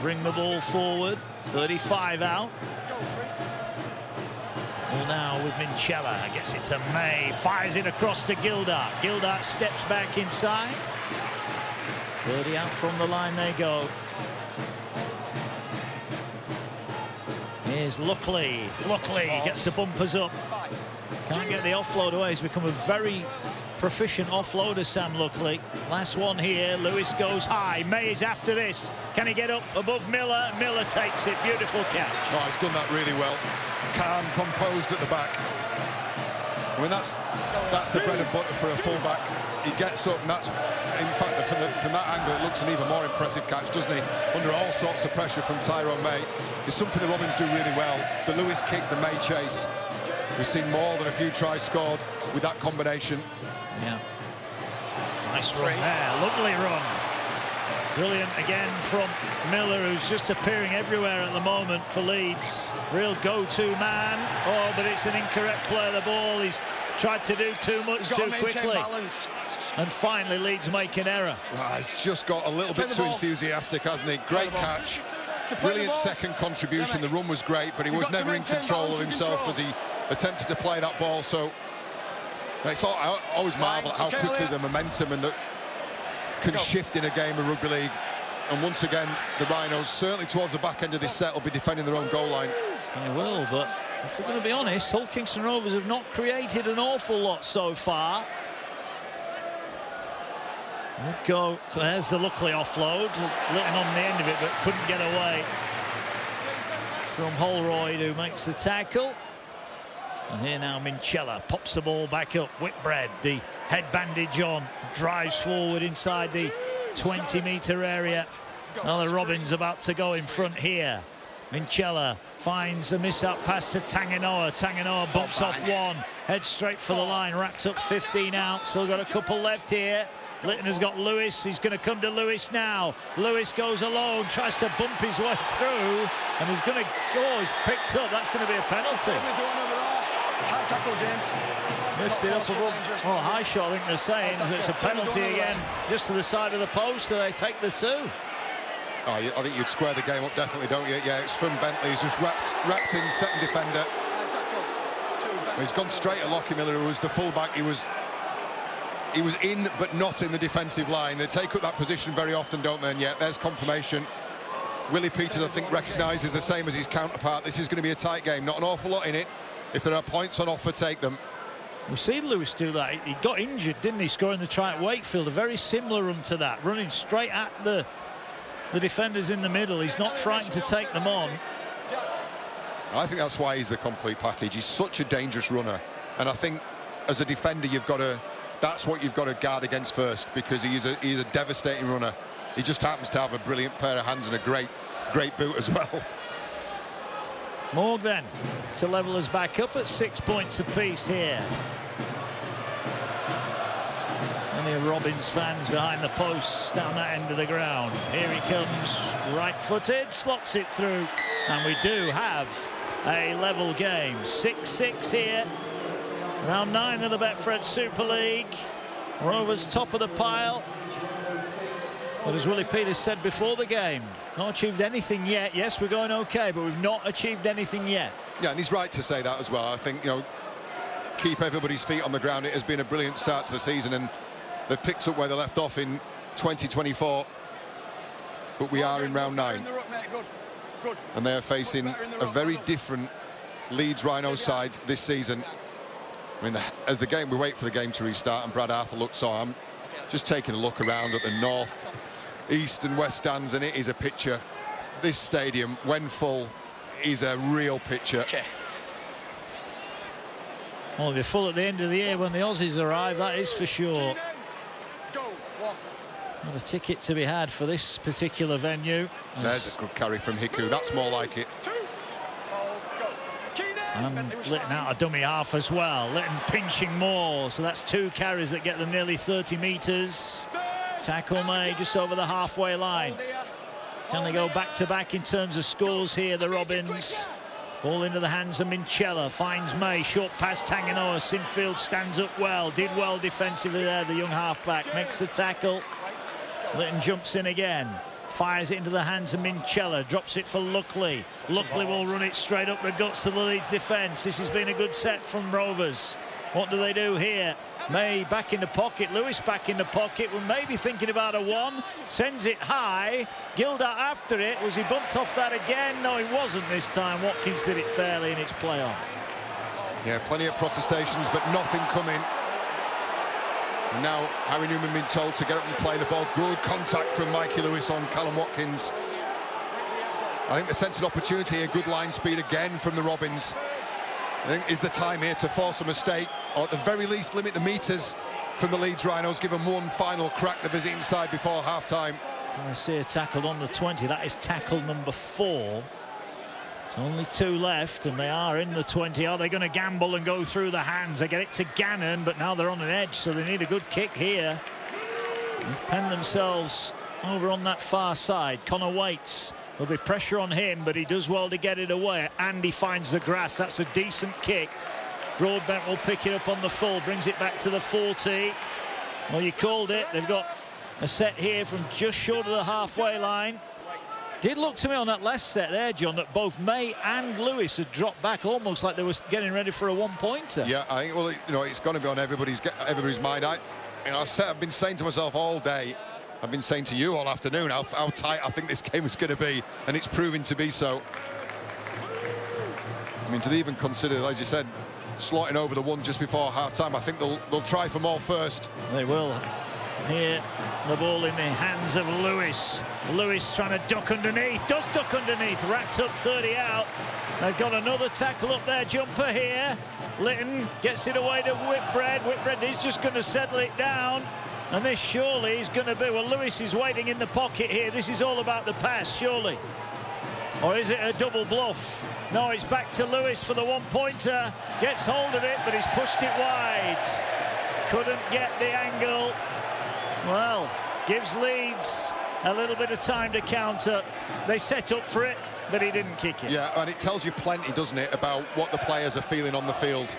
bring the ball forward. 35 out. Ball now with Minchella. Gets it to May. Fires it across to Gildart. Gildart steps back inside. 30 out from the line they go. Here's Luckley. Luckley gets the bumpers up. Can't get the offload away. He's become a very proficient offloader, Sam Luckley. Last one here. Lewis goes high. May is after this. Can he get up above Miller? Miller takes it. Beautiful catch. Oh, he's done that really well. Calm, composed at the back. I mean, that's the bread and butter for a fullback. He gets up, and that's, in fact, from that angle, it looks an even more impressive catch, doesn't he? Under all sorts of pressure from Tyrone May. It's something the Robins do really well. The Lewis kick, the May chase. We've seen more than a few tries scored with that combination. Yeah. Nice run there. Lovely run. Brilliant again from Miller, who's just appearing everywhere at the moment for Leeds. Real go-to man. Oh, but it's an incorrect play of the ball. He's tried to do too much too quickly. And finally, Leeds make an error. He's just got a little bit too enthusiastic, hasn't he? Great catch. Brilliant second contribution. The run was great, but he was never in control of himself as he attempted to play that ball. So I always marvel at how quickly the momentum and can shift in a game of rugby league. And once again, the Rhinos, certainly towards the back end of this set, will be defending their own goal line. They will, but if we're going to be honest, Hull Kingston Rovers have not created an awful lot so far. Go. There's the Luckley offload, Litton on the end of it, but couldn't get away from Holroyd, who makes the tackle. And here now Minchella pops the ball back up. Whitbread, the head bandage on, drives forward inside the 20-metre area. Now the Robins about to go in front here. Minchella finds a miss-out pass to Tanganoa. Tanganoa bumps off one, heads straight for the line, wrapped up 15 out. Still got a couple left here. Litton has got Lewis. He's going to come to Lewis now. Lewis goes alone, tries to bump his way through, and he's going to go. He's picked up. That's going to be a penalty. High tackle, James. Lifted up above. Well, high shot, I think they're saying. It's a penalty again, just to the side of the post. They take the two. Oh, I think you'd square the game up, definitely, don't you? Yeah, it's from Bentley. He's just wrapped in second defender. He's gone straight at Lockie Miller, who was the fullback. He was in, but not in the defensive line. They take up that position very often, don't they? And yet, there's confirmation. Willie Peters, I think, recognises the same as his counterpart. This is going to be a tight game. Not an awful lot in it. If there are points on offer, take them. We've seen Lewis do that. He got injured, didn't he, scoring the try at Wakefield? A very similar run to that, running straight at the the defenders in the middle. He's not frightened to take them on. I think that's why he's the complete package. He's such a dangerous runner, and I think as a defender that's what you've got to guard against first, because he's a devastating runner. He just happens to have a brilliant pair of hands and a great boot as well. Morg then to level us back up at 6 points apiece here. Many Robbins fans behind the posts down that end of the ground. Here he comes, right-footed, slots it through, and we do have a level game. 6-6 here. Round 9 of the Betfred Super League. Rovers top of the pile. But as Willie Peters said before the game, not achieved anything yet. Yes, we're going okay, but we've not achieved anything yet. Yeah, and he's right to say that as well. I think, you know, keep everybody's feet on the ground. It has been a brilliant start to the season, and they've picked up where they left off in 2024. But we are in round 9. And they are facing a very different Leeds Rhinos side this season. I mean, as we wait for the game to restart and Brad Arthur looks on, I'm just taking a look around at the north, east and west stands, and it is a picture. This stadium, when full, is a real picture. Well, it'll be full at the end of the year when the Aussies arrive, that is for sure. Not a ticket to be had for this particular venue. There's a good carry from Hiku. That's more like it. And Litton out a dummy half as well. Litton pinching more. So that's 2 carries that get them nearly 30 metres. Tackle made just over the halfway line. Can they go back-to-back in terms of scores here, the Robins? Ball into the hands of Minchella. Finds May. Short pass Tanganoa. Sinfield stands up well. Did well defensively there, the young halfback. Makes the tackle. Litton jumps in again. Fires it into the hands of Minchella. Drops it for Luckley. Luckley will run it straight up the guts of the Leeds defence. This has been a good set from Rovers. What do they do here? May back in the pocket. Lewis back in the pocket. We're maybe thinking about a 1. Sends it high. Gilda after it. Was he bumped off that again? No, he wasn't this time. Watkins did it fairly and it's play on. Yeah, plenty of protestations, but nothing coming. And now Harry Newman being told to get up and play the ball. Good contact from Mikey Lewis on Callum Watkins. I think the sense of opportunity here. Good line speed again from the Robins. I think is the time here to force a mistake, or at the very least limit the metres from the Leeds Rhinos. Give them one final crack the visit inside before half-time. I see a tackle on the 20. That is tackle number 4. There's only 2 left, and they are in the 20. Are they going to gamble and go through the hands? They get it to Gannon, but now they're on an edge, so they need a good kick here. They've penned themselves over on that far side. Connor waits. There'll be pressure on him, but he does well to get it away. And he finds the grass. That's a decent kick. Broadbent will pick it up on the full, brings it back to the 40. Well, you called it. They've got a set here from just short of the halfway line. Did look to me on that last set there, John, that both May and Lewis had dropped back almost like they were getting ready for a 1-pointer. Yeah, I think, well, you know, it's going to be on everybody's mind. I've been saying to myself all day, I've been saying to you all afternoon how tight I think this game is going to be, and it's proving to be so. I mean, do they even consider, as you said, slotting over the 1 just before half-time? I think they'll try for more first. They will. Here, the ball in the hands of Lewis. Lewis trying to duck underneath. Does duck underneath. Wrapped up 30 out. They've got another tackle up their jumper here. Litton gets it away to Whitbread. Whitbread is just going to settle it down. And this surely is going to be... Well, Lewis is waiting in the pocket here. This is all about the pass, surely. Or is it a double bluff? No, it's back to Lewis for the 1-pointer. Gets hold of it, but he's pushed it wide. Couldn't get the angle. Well, gives Leeds a little bit of time to counter. They set up for it, but he didn't kick it. Yeah, and it tells you plenty, doesn't it, about what the players are feeling on the field.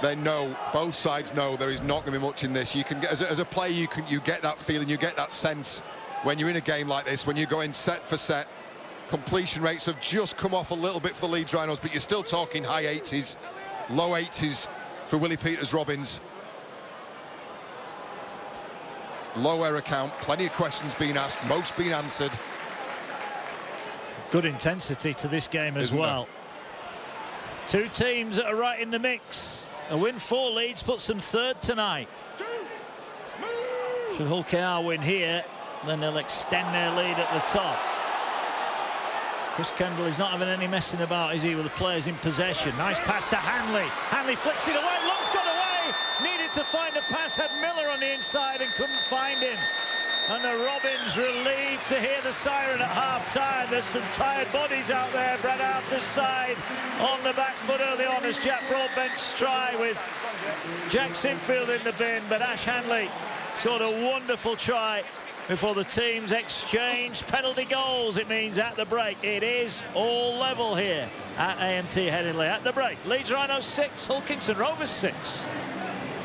They know, both sides know there is not going to be much in this. You can get, as a player, you get that feeling, you get that sense when you're in a game like this, when you're going set for set. Completion rates have just come off a little bit for the Leeds Rhinos, but you're still talking high 80s, low 80s for Willie Peters Robbins. Low error count, plenty of questions being asked, most being answered. Good intensity to this game as well. Two teams that are right in the mix. A win for Leeds puts them 3rd tonight. Should Hull KR win here, then they'll extend their lead at the top. Chris Kendall is not having any messing about, is he, with the players in possession. Nice pass to Hanley. Hanley flicks it away. Long's got away. Needed to find a pass. Had Miller on the inside and couldn't find him. And the Robins relieved to hear the siren at half-time. There's some tired bodies out there. Brad Arthur's side on the back foot early on as Jack Broadbent's try with Jack Sinfield in the bin. But Ash Hanley scored a wonderful try before the teams exchange penalty goals. It means at the break. It is all level here at A&T Headingley. At the break, Leeds Rhinos 6, Hull Kingston Rovers 6.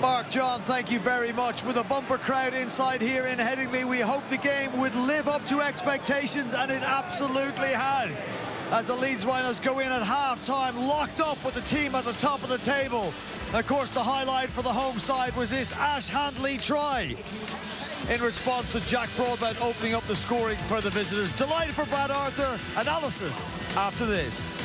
Mark, John, thank you very much. With a bumper crowd inside here in Headingley, we hope the game would live up to expectations, and it absolutely has. As the Leeds Rhinos go in at half-time, locked up with the team at the top of the table. And of course, the highlight for the home side was this Ash Handley try in response to Jack Broadbent opening up the scoring for the visitors. Delighted for Brad Arthur. Analysis after this.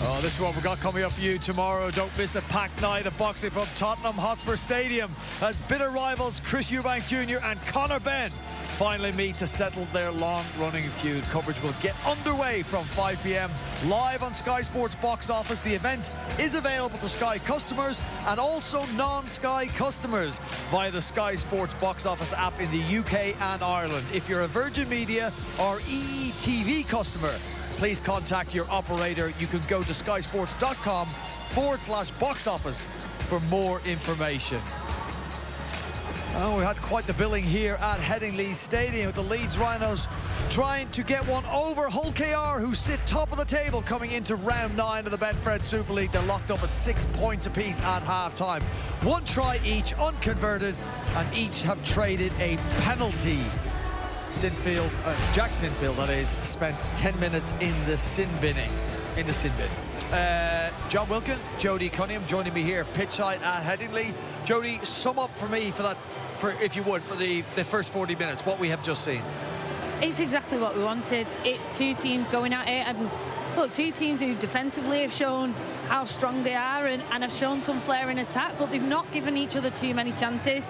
Oh, this is what we've got coming up for you tomorrow. Don't miss a packed night of boxing from Tottenham Hotspur Stadium as bitter rivals Chris Eubank Jr. and Conor Benn finally meet to settle their long-running feud. Coverage will get underway from 5 p.m. live on Sky Sports Box Office. The event is available to Sky customers and also non-Sky customers via the Sky Sports Box Office app in the UK and Ireland. If you're a Virgin Media or EETV customer, please contact your operator. You can go to skysports.com/box office for more information. Oh, we had quite the billing here at Headingley Stadium with the Leeds Rhinos trying to get one over Hull KR, who sit top of the table coming into round 9 of the Betfred Super League. They're locked up at 6 points apiece at half-time. One try each, unconverted, and each have traded a penalty. Sinfield, Jack Sinfield, that is, spent 10 minutes in the sin bin. John Wilkin, Jody Cunningham joining me here pitchside at Headingley. Jody, sum up for me if you would, for the first 40 minutes, what we have just seen. It's exactly what we wanted. It's two teams going at it, and look, two teams who defensively have shown how strong they are and have shown some flair in attack, but they've not given each other too many chances.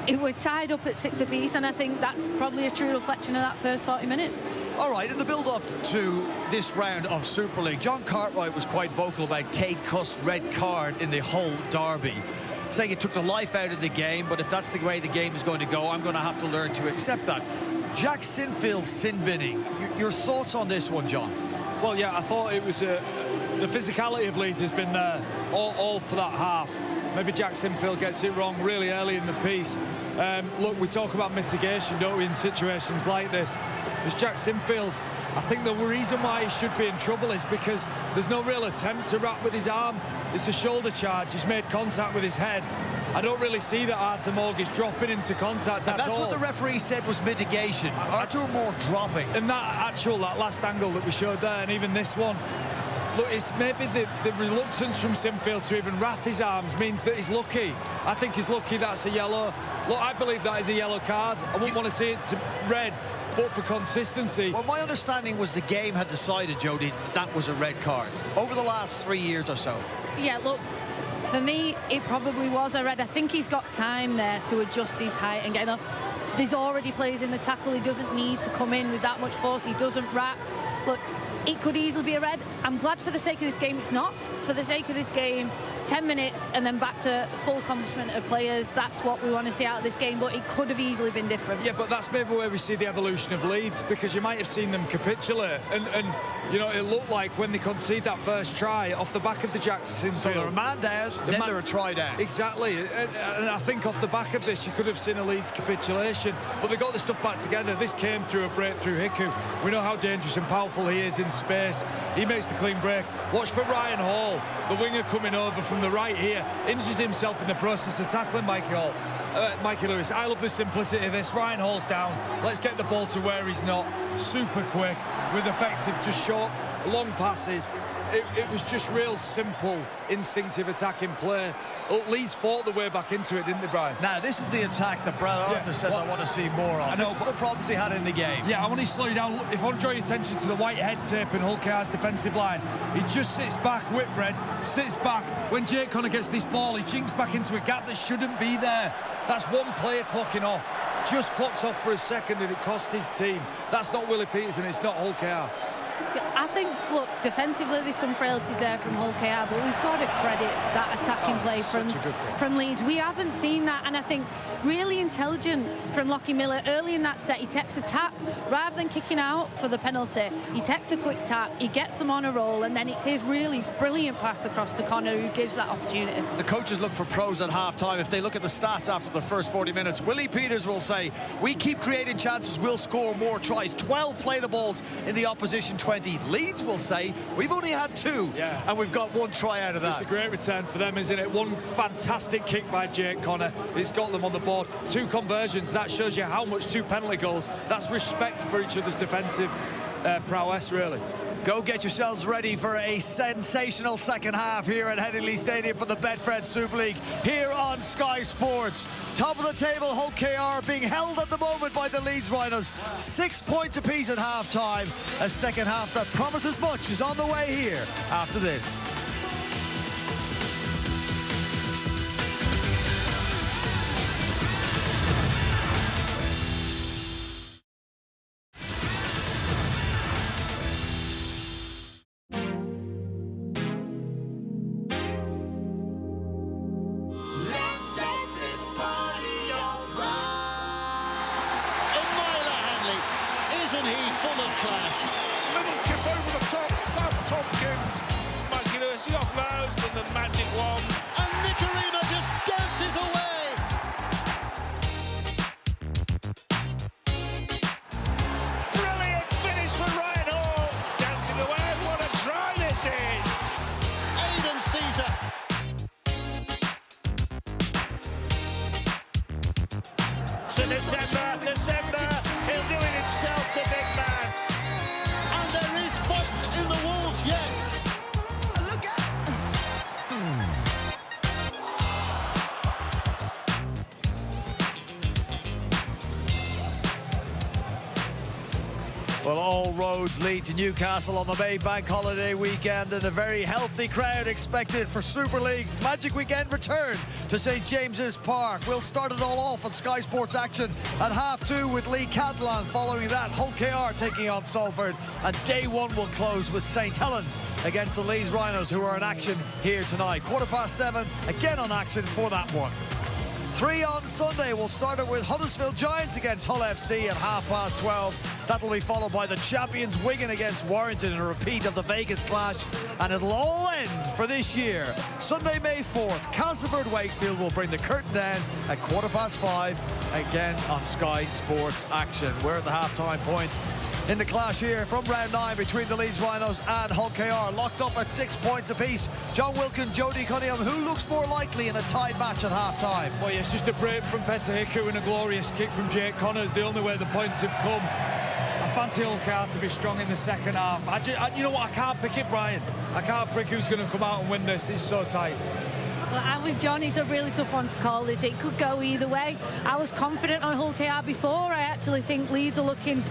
We're tied up at 6 apiece, and I think that's probably a true reflection of that first 40 minutes. All right, in the build-up to this round of Super League, John Cartwright was quite vocal about Cade Cuss' red card in the Hull derby, saying it took the life out of the game, but if that's the way the game is going to go, I'm going to have to learn to accept that. Jack Sinfield sin-binning. Your thoughts on this one, John? Well, yeah, I thought it was the physicality of Leeds has been there all for that half. Maybe Jack Sinfield gets it wrong really early in the piece. Look, we talk about mitigation, don't we, in situations like this. As Jack Sinfield, I think the reason why he should be in trouble is because there's no real attempt to wrap with his arm. It's a shoulder charge. He's made contact with his head. I don't really see that Artur Morg is dropping into contact at all. That's what the referee said was mitigation. Artur Morg dropping. And that last angle that we showed there, and even this one, look, it's maybe the reluctance from Sinfield to even wrap his arms means that he's lucky. I think he's lucky that's a yellow. Look, I believe that is a yellow card. I wouldn't want to see it to red, but for consistency. Well, my understanding was the game had decided, Jody, that was a red card over the last 3 years or so. Yeah, look, for me, it probably was a red. I think he's got time there to adjust his height and get up. There's already players in the tackle. He doesn't need to come in with that much force. He doesn't wrap. Look, it could easily be a red. I'm glad for the sake of this game it's not. For the sake of this game, 10 minutes and then back to full accomplishment of players. That's what we want to see out of this game, but it could have easily been different. Yeah, but that's maybe where we see the evolution of Leeds, because you might have seen them capitulate. And you know, it looked like when they concede that first try off the back of the Jack Sinfield. So they're a man down, then they're a try down. Exactly. And I think off the back of this, you could have seen a Leeds capitulation. But they got the stuff back together. This came through a breakthrough Hiku. We know how dangerous and powerful he is in space. He makes the clean break. Watch for Ryan Hall, the winger coming over from the right here. Injures himself in the process of tackling Mikey Lewis. I love the simplicity of this. Ryan Hall's down. Let's get the ball to where he's not. Super quick with effective, just short, long passes. it was just real simple, instinctive attacking play. Leeds fought the way back into it, didn't they, Brian? Now, this is the attack that Brad Arthur says I want to see more of. This is the problems he had in the game. Yeah, I want to slow you down. If I want to draw your attention to the white head tape in Hull KR's defensive line, he just sits back, Whitbread, sits back. When Jake Connor gets this ball, he jinks back into a gap that shouldn't be there. That's one player clocking off. Just clocked off for a second and it cost his team. That's not Willie Peters and it's not Hull KR. I think, look, defensively there's some frailties there from Hull KR, but we've got to credit that attacking play from Leeds. We haven't seen that, and I think really intelligent from Lockie Miller early in that set. He takes a tap rather than kicking out for the penalty. He takes a quick tap, he gets them on a roll, and then it's his really brilliant pass across to Connor who gives that opportunity. The coaches look for pros at half-time. If they look at the stats after the first 40 minutes, Willie Peters will say, we keep creating chances, we'll score more tries. 12 play the balls in the opposition 20. Leeds will say, we've only had 2, and we've got 1 try out of that. It's a great return for them, isn't it? One fantastic kick by Jake Connor. It's got them on the board. 2 conversions. That shows you how much 2 penalty goals. That's respect for each other's defensive prowess, really. Go get yourselves ready for a sensational second half here at Headingley Stadium for the Betfred Super League here on Sky Sports. Top of the table, Hull KR being held at the moment by the Leeds Rhinos. 6 points apiece at half-time. A second half that promises much is on the way here after this. December, he'll do it himself, the big man. And there is fight in the walls yet. Look Well, all roads lead to Newcastle on the May Bank Holiday weekend, and a very healthy crowd expected for Super League's Magic Weekend return to St James's Park. We'll start it all off on Sky Sports action at half-2 with Lee Catalan. Following that, Hull KR taking on Salford, and day 1 will close with St Helens against the Leeds Rhinos, who are in action here tonight. 7:15, again on action for that one. 3 on Sunday. We'll start it with Huddersfield Giants against Hull FC at 12:30. That'll be followed by the champions Wigan against Warrington in a repeat of the Vegas clash. And it'll all end for this year. Sunday, May 4th, Castleford Wakefield will bring the curtain down at 5:15, again on Sky Sports action. We're at the half-time point in the clash here from round 9 between the Leeds Rhinos and Hull KR, locked up at 6 points apiece. John Wilkin, Jody Cunningham, who looks more likely in a tied match at half-time? Well, yeah, it's just a break from Petter Hiku and a glorious kick from Jake Connor is the only way the points have come. I fancy Hull KR to be strong in the second half. You know what, I can't pick it, Brian. I can't pick who's going to come out and win this. It's so tight. Well, I'm with John. It's a really tough one to call this. It could go either way. I was confident on Hull KR before. I actually think Leeds are looking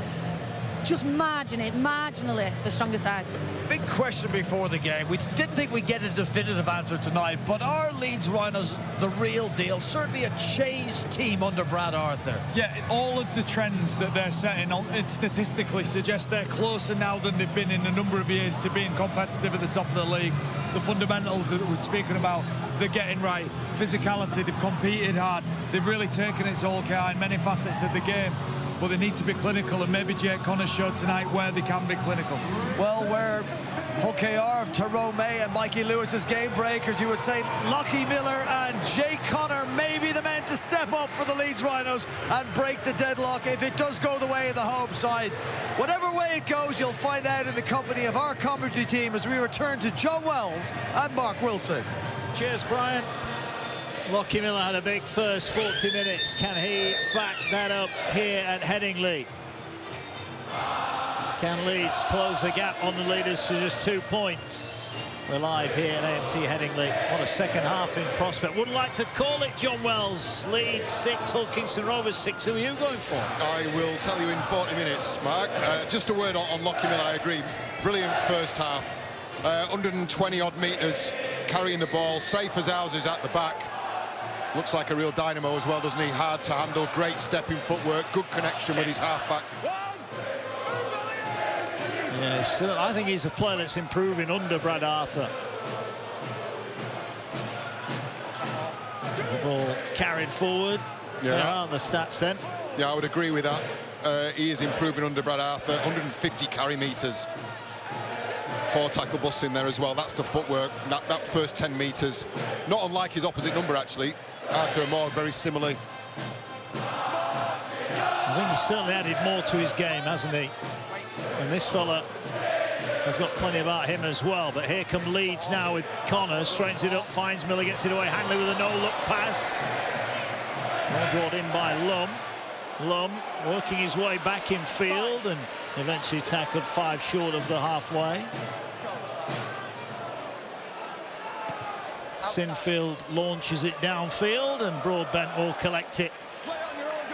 just marginally the stronger side. Big question before the game. We didn't think we'd get a definitive answer tonight, but are Leeds Rhinos the real deal? Certainly a changed team under Brad Arthur. Yeah, all of the trends that they're setting on, it statistically suggests they're closer now than they've been in a number of years to being competitive at the top of the league. The fundamentals that we're speaking about, they're getting right. Physicality, they've competed hard. They've really taken it to Hull KR in many facets of the game. But they need to be clinical, and maybe Jake Connor showed tonight where they can be clinical. Well, where Hull KR of Tyrone May and Mikey Lewis's game breakers, you would say Lockie Miller and Jake Connor may be the men to step up for the Leeds Rhinos and break the deadlock if it does go the way of the home side. Whatever way it goes, you'll find out in the company of our commentary team as we return to John Wells and Mark Wilson. Cheers, Brian. Lockie Miller had a big first 40 minutes. Can he back that up here at Headingley? Can Leeds close the gap on the leaders to just 2 points? We're live here at AMT Headingley. What a second half in prospect. Would like to call it, John Wells. Leeds 6, Hull Kingston Rovers 6. Who are you going for? I will tell you in 40 minutes, Mark. Just a word on Lockie Mill, I agree. Brilliant first half. 120 odd metres carrying the ball, safe as houses at the back. Looks like a real dynamo as well, doesn't he? Hard to handle, great stepping footwork, good connection with his half-back. Yeah, so I think he's a player that's improving under Brad Arthur. The ball carried forward. Yeah. There are the stats then. Yeah, I would agree with that. He is improving under Brad Arthur. 150 carry metres. 4 tackle busts in there as well. That's the footwork. That first 10 metres. Not unlike his opposite number, actually. Arthur Moore, very similarly. I think he's certainly added more to his game, hasn't he? And this fella has got plenty about him as well. But here come Leeds now with Connor. Straightens it up, finds Miller, gets it away. Hanley with a no-look pass. All brought in by Lum. Lum working his way back in field and eventually tackled 5 short of the halfway. Sinfield launches it downfield and Broadbent will collect it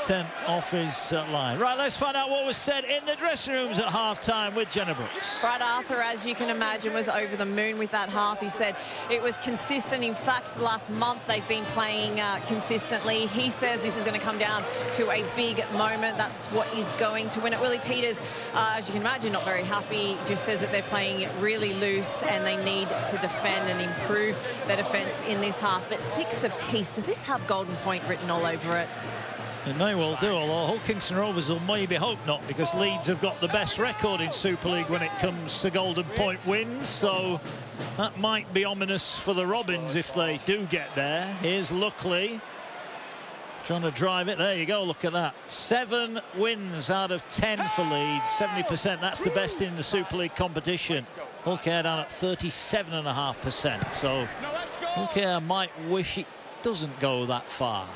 10 off his line. Right, let's find out what was said in the dressing rooms at half-time with Jenna Brooks. Brad Arthur, as you can imagine, was over the moon with that half. He said it was consistent. In fact, the last month they've been playing consistently. He says this is going to come down to a big moment. That's what is going to win it. Willie Peters, as you can imagine, not very happy. Just says that they're playing really loose and they need to defend and improve their defence in this half. But 6 apiece. Does this have Golden Point written all over it? It may well do, although Hull Kingston Rovers will maybe hope not, because Leeds have got the best record in Super League when it comes to Golden Point wins, so that might be ominous for the Robins if they do get there. Here's Luckley trying to drive it. There you go, look at that. 7 wins out of 10 for Leeds, 70%. That's the best in the Super League competition. Hull KR down at 37.5%, so Hull KR might wish it doesn't go that far.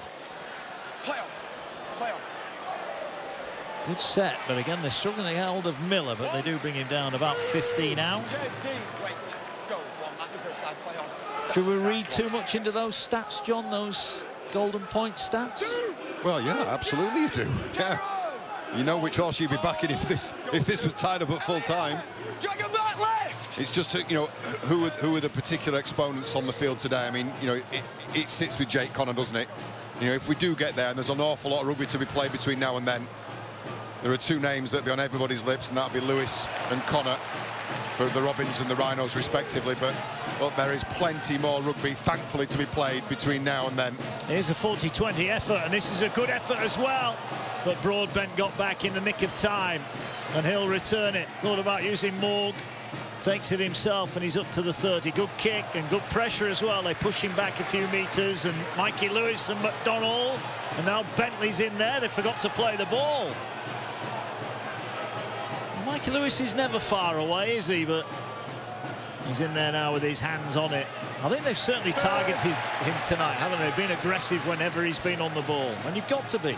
Good set, but again, they're struggling to get hold of Miller, but they do bring him down about 15 out. Should we read too much into those stats, John, those Golden Point stats? Well, yeah, absolutely you do. Yeah. You know which horse you'd be backing if this was tied up at full time. It's just, you know, who are the particular exponents on the field today? I mean, you know, it sits with Jake Connor, doesn't it? You know, if we do get there, and there's an awful lot of rugby to be played between now and then, there are 2 names that will be on everybody's lips, and that'll be Lewis and Connor for the Robins and the Rhinos respectively. But there is plenty more rugby, thankfully, to be played between now and then. Here's a 40-20 effort, and this is a good effort as well. But Broadbent got back in the nick of time, and he'll return it. Thought about using Morg, takes it himself, and he's up to the 30. Good kick and good pressure as well. They push him back a few metres, and Mikey Lewis and McDonnell, and now Bentley's in there. They forgot to play the ball. Mikey Lewis is never far away, is he? But he's in there now with his hands on it. I think they've certainly targeted him tonight, haven't they? Been aggressive whenever he's been on the ball, and you've got to be.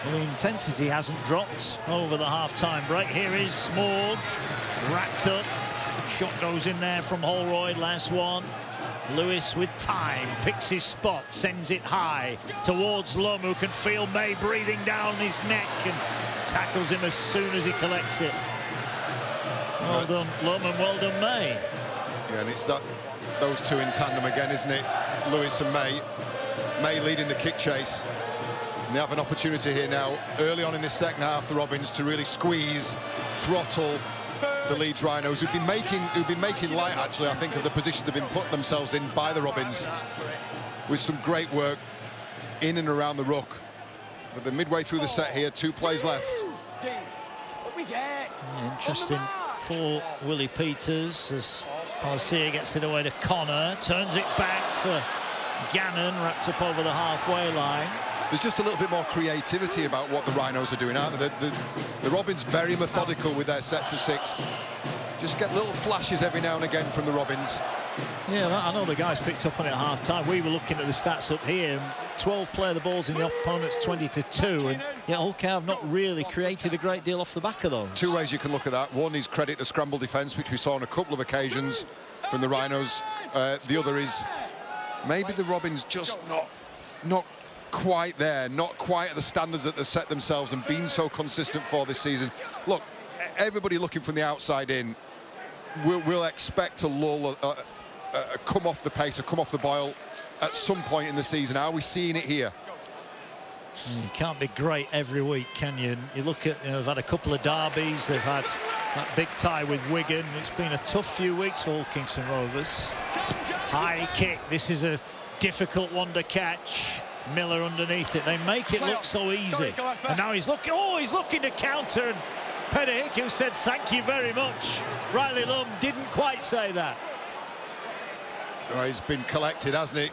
Well, the intensity hasn't dropped over the half-time break. Here is Morg, wrapped up. Shot goes in there from Holroyd, last one. Lewis with time, picks his spot, sends it high towards Lum, who can feel May breathing down his neck, and tackles him as soon as he collects it. Well done, Lum, and well done, May. Yeah, and it's those 2 in tandem again, isn't it? Lewis and May. May leading the kick chase. And they have an opportunity here now, early on in this second half, the Robins, to really squeeze, throttle the Leeds Rhinos, who've been making light, actually, I think, of the position they've been putting themselves in by the Robins, with some great work in and around the ruck. But they're midway through the set here, 2 plays left. Interesting for Willie Peters as Palacia gets it away to Connor, turns it back for Gannon, wrapped up over the halfway line. There's just a little bit more creativity about what the Rhinos are doing, aren't they? The Robins very methodical with their sets of 6. Just get little flashes every now and again from the Robins. Yeah, I know the guys picked up on it at half-time. We were looking at the stats up here. 12 play the balls in the opponent's 20-2, and yet Hull have not really created a great deal off the back of those. Two ways you can look at that. One is credit the scramble defence, which we saw on a couple of occasions from the Rhinos. The other is maybe the Robins just not quite there, not quite at the standards that they've set themselves and been so consistent for this season. Look, everybody looking from the outside in will expect a lull, come off the pace or come off the boil at some point in the season. Are we seeing it here? You can't be great every week, can you? You look at, they've had a couple of derbies, they've had that big tie with Wigan. It's been a tough few weeks for Hull Kingston Rovers. High kick, this is a difficult one to catch. Miller underneath it, they make it look so easy. And now he's looking to counter, and Pettick, who said thank you very much. Riley Lum didn't quite say that. Oh, he's been collected, hasn't he?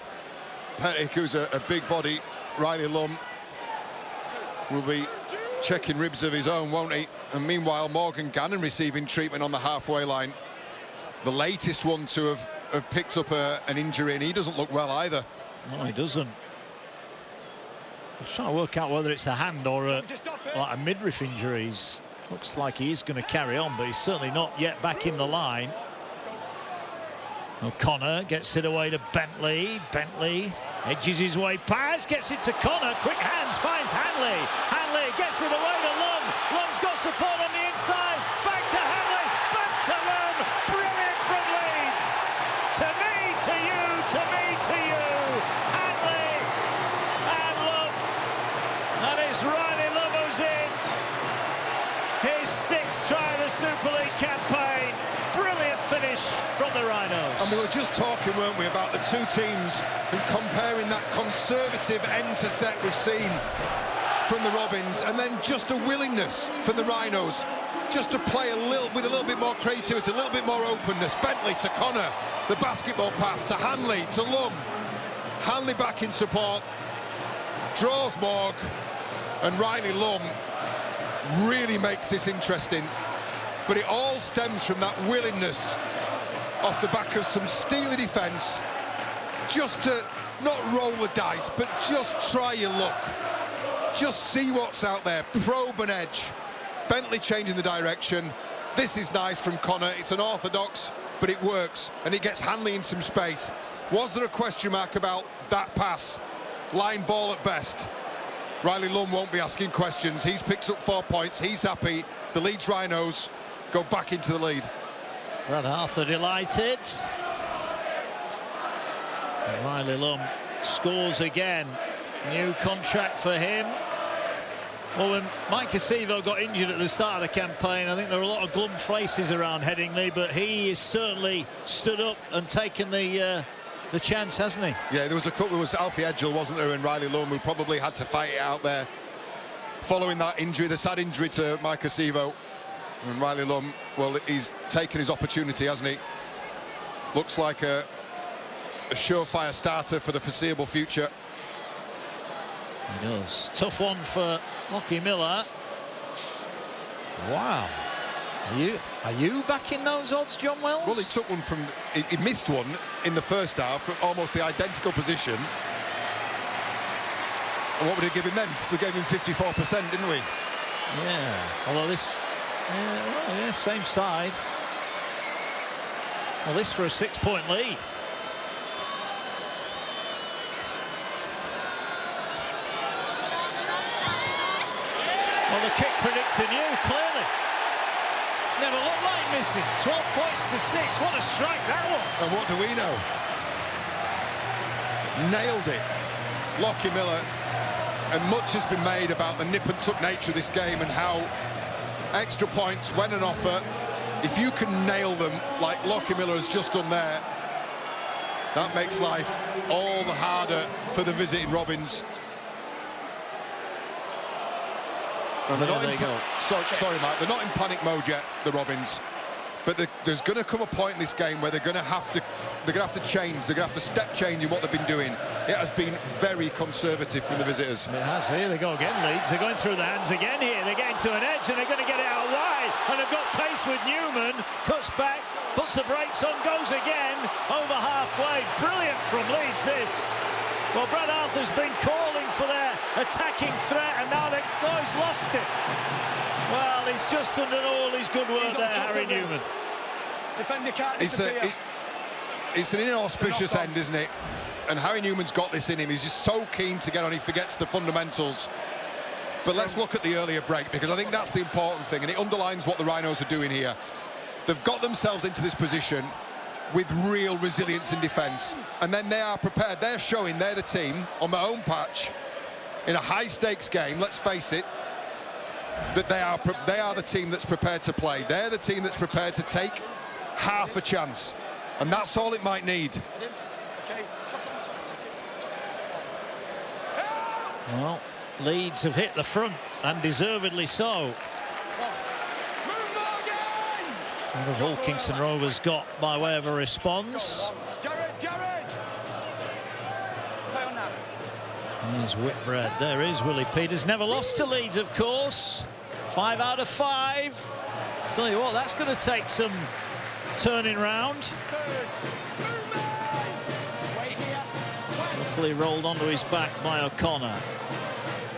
Pettick, who's a big body. Riley Lum will be checking ribs of his own, won't he? And meanwhile, Morgan Gannon receiving treatment on the halfway line. The latest one to have picked up an injury, and he doesn't look well either. No, he doesn't. I'm trying to work out whether it's a hand or a midriff injury. Looks like he is going to carry on, but he's certainly not yet back in the line. O'Connor gets it away to Bentley. Bentley edges his way past, gets it to Connor. Quick hands, finds Hanley. Hanley gets it away to Lum. Lum's got support on the inside. Back to Hanley. Back to Lum. Brilliant from Leeds. To me, to you, to me, to you. Hanley and Lum. And it's Riley Lum who's in. His sixth try of the Super League campaign. Brilliant finish from the Rhinos. And we were just talking, weren't we, about the two teams and comparing that conservative end to set we've seen from the Robins, and then just a willingness for the Rhinos just to play with a little bit more creativity, a little bit more openness. Bentley to Connor, the basketball pass to Hanley to Lum. Hanley back in support, draws Morg, and Riley Lum really makes this interesting. But it all stems from that willingness off the back of some steely defence, just to not roll the dice, but just try your luck. Just see what's out there, probe an edge. Bentley changing the direction. This is nice from Connor. It's unorthodox, but it works, and it gets Hanley in some space. Was there a question mark about that pass? Line ball at best. Riley Lum won't be asking questions. He's picked up 4 points. He's happy. The Leeds Rhinos go back into the lead. Brad Arthur delighted. And Riley Lum scores again. New contract for him. Well, when Mike Acevo got injured at the start of the campaign, I think there were a lot of glum faces around Headingley, but he has certainly stood up and taken the chance, hasn't he? Yeah, there was a couple. There was Alfie Edgell, wasn't there, and Riley Lum, who probably had to fight it out there following that injury, the sad injury to Mike Acevo. And Riley Lum, well, he's taken his opportunity, hasn't he? Looks like a surefire starter for the foreseeable future. He does. Tough one for Lockie Miller. Wow. Are you backing those odds, John Wells? Well, he took one from... He missed one in the first half from almost the identical position. And what would he give him then? We gave him 54%, didn't we? Yeah. Although this... Yeah, same side. Well, this for a 6-point lead. Well, the kick predictor knew, clearly. Never looked like missing. 12 points to 6. What a strike that was. And what do we know? Nailed it. Lockie Miller. And much has been made about the nip and tuck nature of this game and how extra points, when an offer, if you can nail them like Lockie Miller has just done there, that makes life all the harder for the visiting Robins. And they're not in sorry, Mark, they're not in panic mode yet, the Robins. But there's going to come a point in this game where they're going to have to change. They're going to have to step change in what they've been doing. It has been very conservative from the visitors. It has. Here they go again, Leeds. They're going through the hands again here. They're getting to an edge and they're going to get it out wide. And they've got pace with Newman. Cuts back, puts the brakes on, goes again over halfway. Brilliant from Leeds, this. Well, Brad Arthur's been calling for their attacking threat, and now he's lost it. Well, he's just undone all his good work there, Harry Newman. Defender can't It's an inauspicious end, isn't it? And Harry Newman's got this in him. He's just so keen to get on, he forgets the fundamentals. But let's look at the earlier break, because I think that's the important thing, and it underlines what the Rhinos are doing here. They've got themselves into this position with real resilience in defence, and then they are prepared. They're showing they're the team on their own patch in a high-stakes game, let's face it, that they are the team that's prepared to play. They're the team that's prepared to take half a chance, and that's all it might need. Well, Leeds have hit the front, and deservedly so. What have all Kingston Rovers got by way of a response? Here's Whitbread. There is Willie Peters. Never lost to Leeds, of course. 5 out of 5. Tell you what, that's going to take some turning round. Luckily rolled onto his back by O'Connor.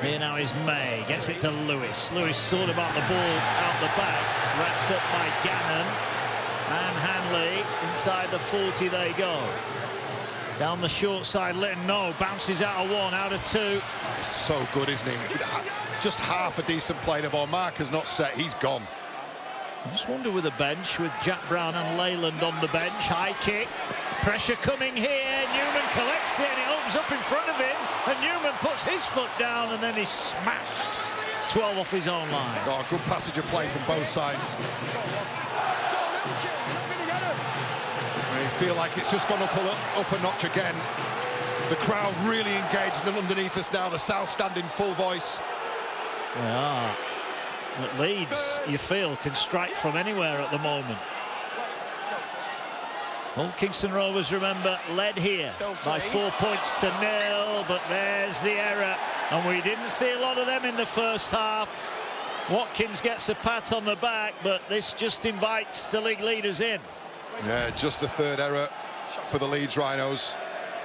Here now is May. Gets it to Lewis. Lewis sort about the ball out the back. Wrapped up by Gannon. And Hanley. Inside the 40 they go. Down the short side, Litton, no, bounces out of 1, out of 2. So good, isn't he? Just half a decent play. The ball marker's not set, he's gone. I just wonder with the bench, with Jack Brown and Leyland on the bench. High kick, pressure coming here. Newman collects it, and it opens up in front of him. And Newman puts his foot down, and then he's smashed. 12 off his own line. Oh, good passage of play from both sides. I feel like it's just gone up a notch again. The crowd really engaged and underneath us now. The South stand in full voice. They are. But Leeds, you feel, can strike from anywhere at the moment. All Kingston Rovers, remember, led here by 4 points to 0, but there's the error. And we didn't see a lot of them in the first half. Watkins gets a pat on the back, but this just invites the league leaders in. Yeah, just the third error for the Leeds Rhinos.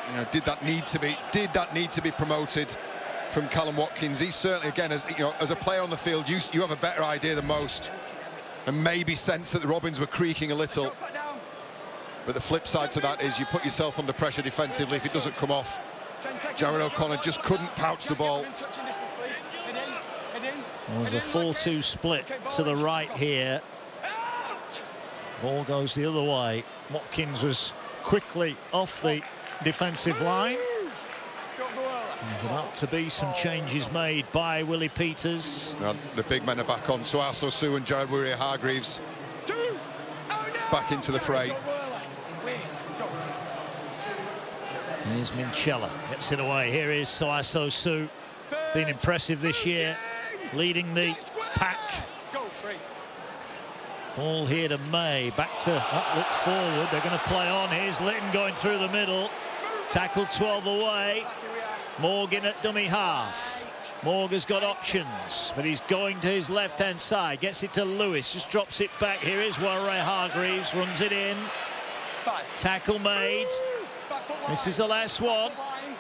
You know, did that need to be promoted from Callum Watkins? He's certainly, again, as you know, as a player on the field, you have a better idea than most, and maybe sense that the Robins were creaking a little. But the flip side to that is you put yourself under pressure defensively if it doesn't come off. Jared O'Connor just couldn't pouch the ball. There's a 4-2 split to the right here. Ball goes the other way. Watkins was quickly off the defensive line. There's about to be some changes made by Willie Peters. Now, the big men are back on. Suaso Su and Jared Warrior-Hargreaves back into the fray. Here's Minchella, gets it away. Here is Suaso Su, been impressive this year, leading the pack. Ball here to May, back to look forward. They're going to play on. Here's Litton going through the middle. Tackled 12 away. Morgan at dummy half. Morgan's got options, but he's going to his left-hand side. Gets it to Lewis, just drops it back. Here is Warrior-Hargreaves, runs it in. Tackle made. This is the last one.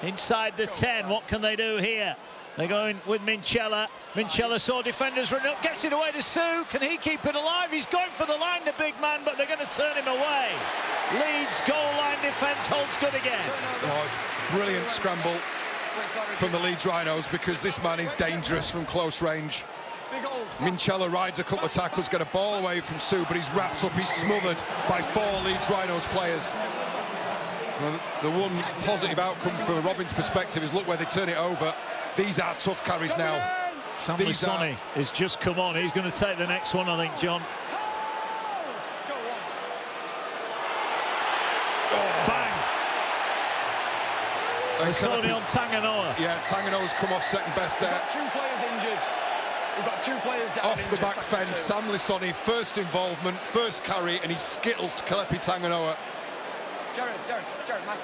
Inside the 10, what can they do here? They're going with Minchella. Minchella saw defenders run up, gets it away to Sue. Can he keep it alive? He's going for the line, the big man, but they're going to turn him away. Leeds goal line defence holds good again. Oh, brilliant scramble from the Leeds Rhinos, because this man is dangerous from close range. Minchella rides a couple of tackles, get a ball away from Sue, but he's wrapped up, he's smothered by 4 Leeds Rhinos players. Well, the one positive outcome from Robin's perspective is look where they turn it over. These are tough carries now. Sammy Sonny has just come on. He's going to take the next one, I think, John. Oh. Bang! Sonny on Tanganoa. Yeah, Tanganoa's come off second best there. 2 players injured. We've got 2 players down. Off the back fence, Sam Lissoni, first involvement, first carry, and he skittles to Kalepi Tanganoa. Jared, man.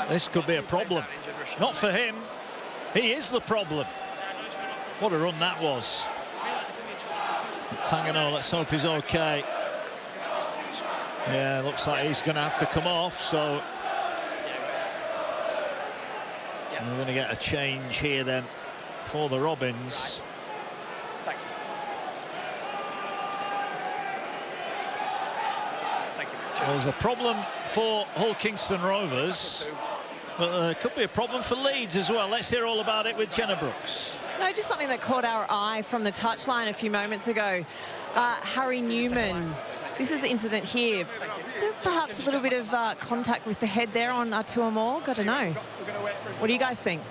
This could be a problem. Not for him. He is the problem. What a run that was. Tanganoa, let's hope he's okay. Yeah, looks like he's going to have to come off, so we're going to get a change here then for the Robins. Thanks. Thank you. Well, there's a problem for Hull Kingston Rovers, but there could be a problem for Leeds as well. Let's hear all about it with Jenna Brooks. No, just something that caught our eye from the touchline a few moments ago. Harry Newman. This is the incident here. Is there perhaps a little bit of contact with the head there on Atua Morg? I don't know. What do you guys think?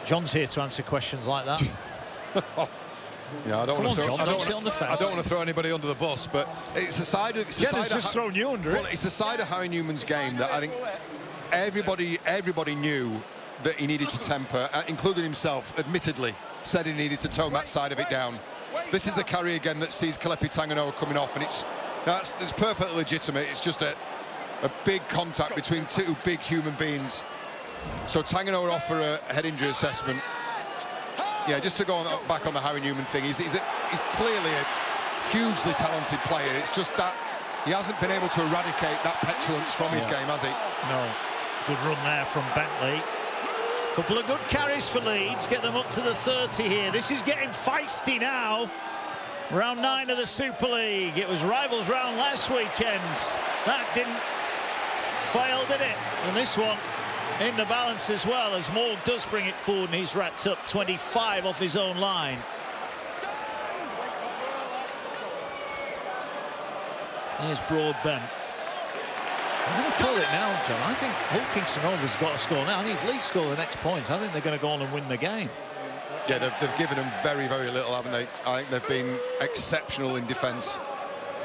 John's here to answer questions like that. Yeah, I don't want to throw anybody under the bus, but it's a side of just thrown you under it. Well, it's the side of Harry Newman's game that I think everybody knew that he needed to temper, including himself, admittedly, said he needed to tone that side of it down. This is the carry again that sees Kalepi Tanganoa coming off, and it's perfectly legitimate. It's just a big contact between 2 big human beings. So Tanganoa off for a head injury assessment. Yeah, just to go back on the Harry Newman thing, he's clearly a hugely talented player. It's just that he hasn't been able to eradicate that petulance from his game, has he? No. Good run there from Bentley. Couple of good carries for Leeds, get them up to the 30 here. This is getting feisty now. Round 9 of the Super League. It was rivals round last weekend. That didn't fail, did it? And this one in the balance as well, as Morg does bring it forward, and he's wrapped up 25 off his own line. Here's Broadbent. I'm going to call it now, John. I think Hull Kingston Rovers got a score now. I think if Leeds score the next points, I think they're going to go on and win the game. Yeah, they've given them very, very little, haven't they? I think they've been exceptional in defence.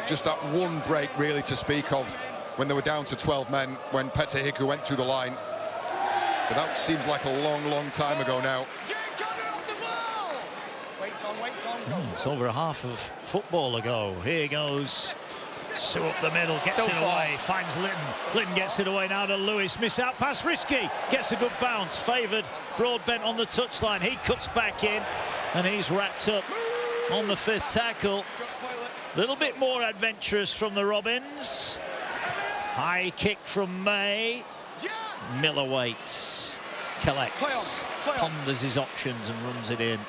Just that one break, really, to speak of, when they were down to 12 men, when Petr Hiku went through the line. But that seems like a long, long time ago now. It's over a half of football ago. Here goes Sue up the middle, gets it away, finds Litton. Litton gets it away now to Lewis. Miss out pass, risky. Gets a good bounce, favoured. Broadbent on the touchline. He cuts back in, and he's wrapped up on the 5th tackle. A little bit more adventurous from the Robins. High kick from May. Miller waits, collects, ponders his options and runs it in.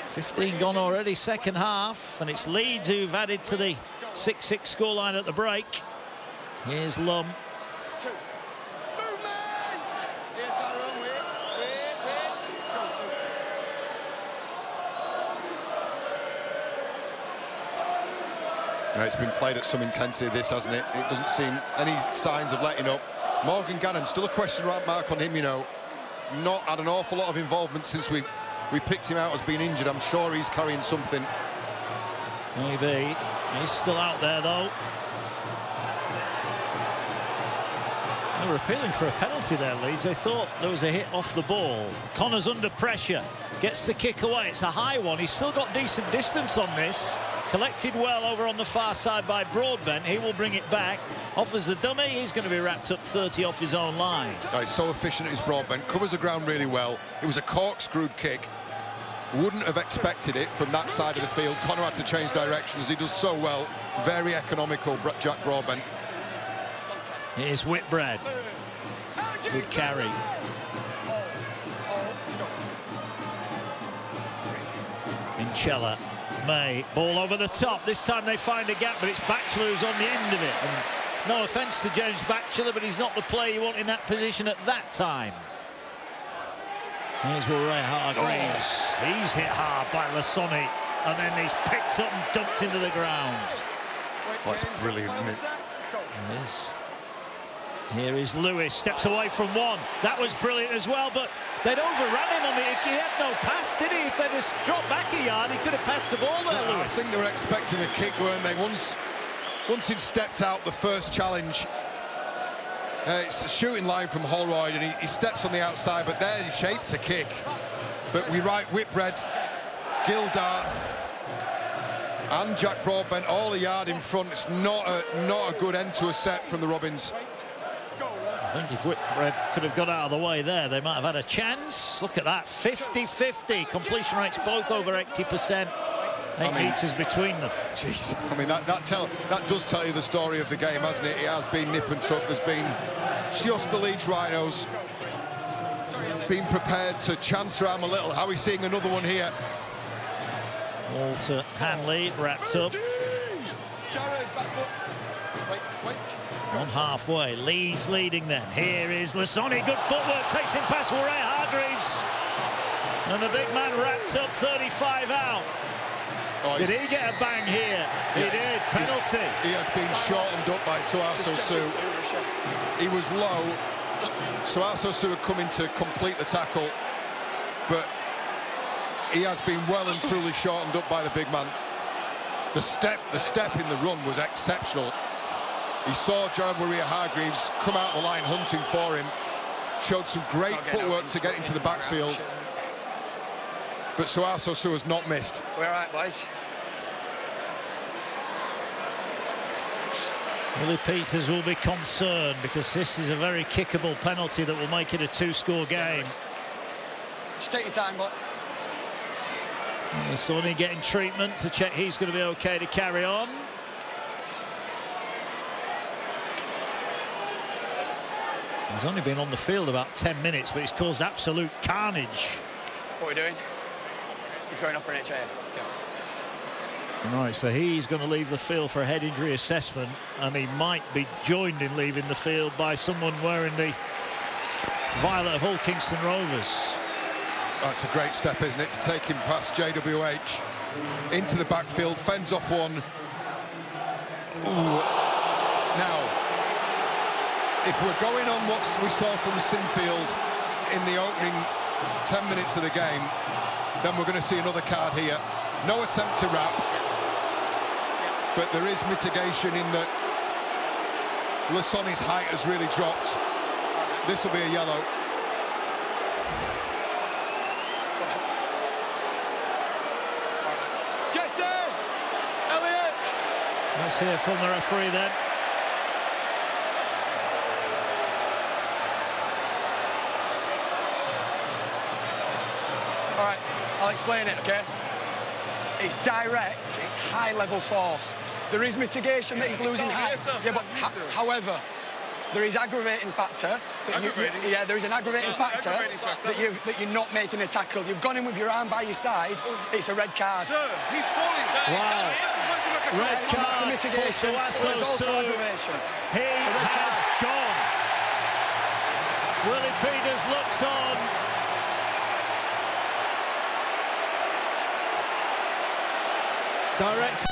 15 gone already, second half, and it's Leeds who've added to the 6-6 scoreline at the break. Here's Lum. Now, it's been played at some intensity, this, hasn't it? It doesn't seem any signs of letting up. Morgan Gannon, still a question mark on him, you know. Not had an awful lot of involvement since we picked him out as being injured. I'm sure he's carrying something. Maybe. He's still out there, though. They were appealing for a penalty there, Leeds. They thought there was a hit off the ball. Connor's under pressure. Gets the kick away. It's a high one. He's still got decent distance on this. Collected well over on the far side by Broadbent. He will bring it back. Offers the dummy. He's going to be wrapped up 30 off his own line. Oh, he's so efficient at his Broadbent. Covers the ground really well. It was a corkscrewed kick. Wouldn't have expected it from that side of the field. Connor had to change directions. He does so well. Very economical, Jack Broadbent. Here's Whitbread. Good carry. Incella. May. Ball over the top. This time they find a gap, but it's Batchelor who's on the end of it. And no offence to James Batchelor, but he's not the player you want in that position at that time. Here's Ray Hargreaves. He's hit hard by Lissoni, and then he's picked up and dumped into the ground. That's brilliant, isn't it? It is. Here is Lewis, steps away from one. That was brilliant as well, but they'd overrun him on the... He had no pass, did he? If they'd have dropped back a yard, he could have passed the ball there, Lewis. I think they were expecting a kick, weren't they? once he'd stepped out the first challenge, it's a shooting line from Holroyd, and he steps on the outside, but there he's shaped to kick. But we right, Whitbread, Gildart, and Jack Broadbent all a yard in front. It's not a good end to a set from the Robins. I think if Whitbread could have got out of the way there, they might have had a chance. Look at that, 50-50. Completion rates both over 80%. 8 metres between them. Jeez, I mean, that does tell you the story of the game, hasn't it? It has been nip and tuck. There's been just the Leeds Rhinos being prepared to chance around a little. How are we seeing another one here? Walter Hanley wrapped up. On halfway, Leeds leading then. Here is Lasoni, good footwork, takes him past Warren Hargreaves. And the big man wrapped up 35 out. Oh, did he get a bang here? Yeah, he did, penalty. He has been shortened up by Suaso Su. He was low. Suaso Su had come in to complete the tackle, but he has been well and truly shortened up by the big man. The step in the run was exceptional. He saw Jared Warrior-Hargreaves come out the line hunting for him, showed some great footwork to get into the backfield, but Suaso Su has not missed. We're all right, boys. Willie Peters will be concerned because this is a very kickable penalty that will make it a 2-score game. Just take your time, but Sonny getting treatment to check he's going to be okay to carry on. He's only been on the field about 10 minutes, but he's caused absolute carnage. What are we doing? He's going off for an HIA. Okay. Right, so he's going to leave the field for a head injury assessment, and he might be joined in leaving the field by someone wearing the violet of Hull Kingston Rovers. That's a great step, isn't it, to take him past JWH into the backfield, fends off one. Ooh. Now, if we're going on what we saw from Sinfield in the opening 10 minutes of the game, then we're going to see another card here. No attempt to wrap, but there is mitigation in that Lasoni's height has really dropped. This will be a yellow. Jesse! Elliot! Let's hear from the referee then. All right, I'll explain it, okay? It's direct, it's high-level force. There is mitigation that he's losing height. Yeah, but however, there is aggravating factor. That there is an aggravating factor that you're not making a tackle. You've gone in with your arm by your side. It's a red card. Sir, he's falling. Wow. Red card for Suaso Su. He has gone. Willie Peters looks on. Direct.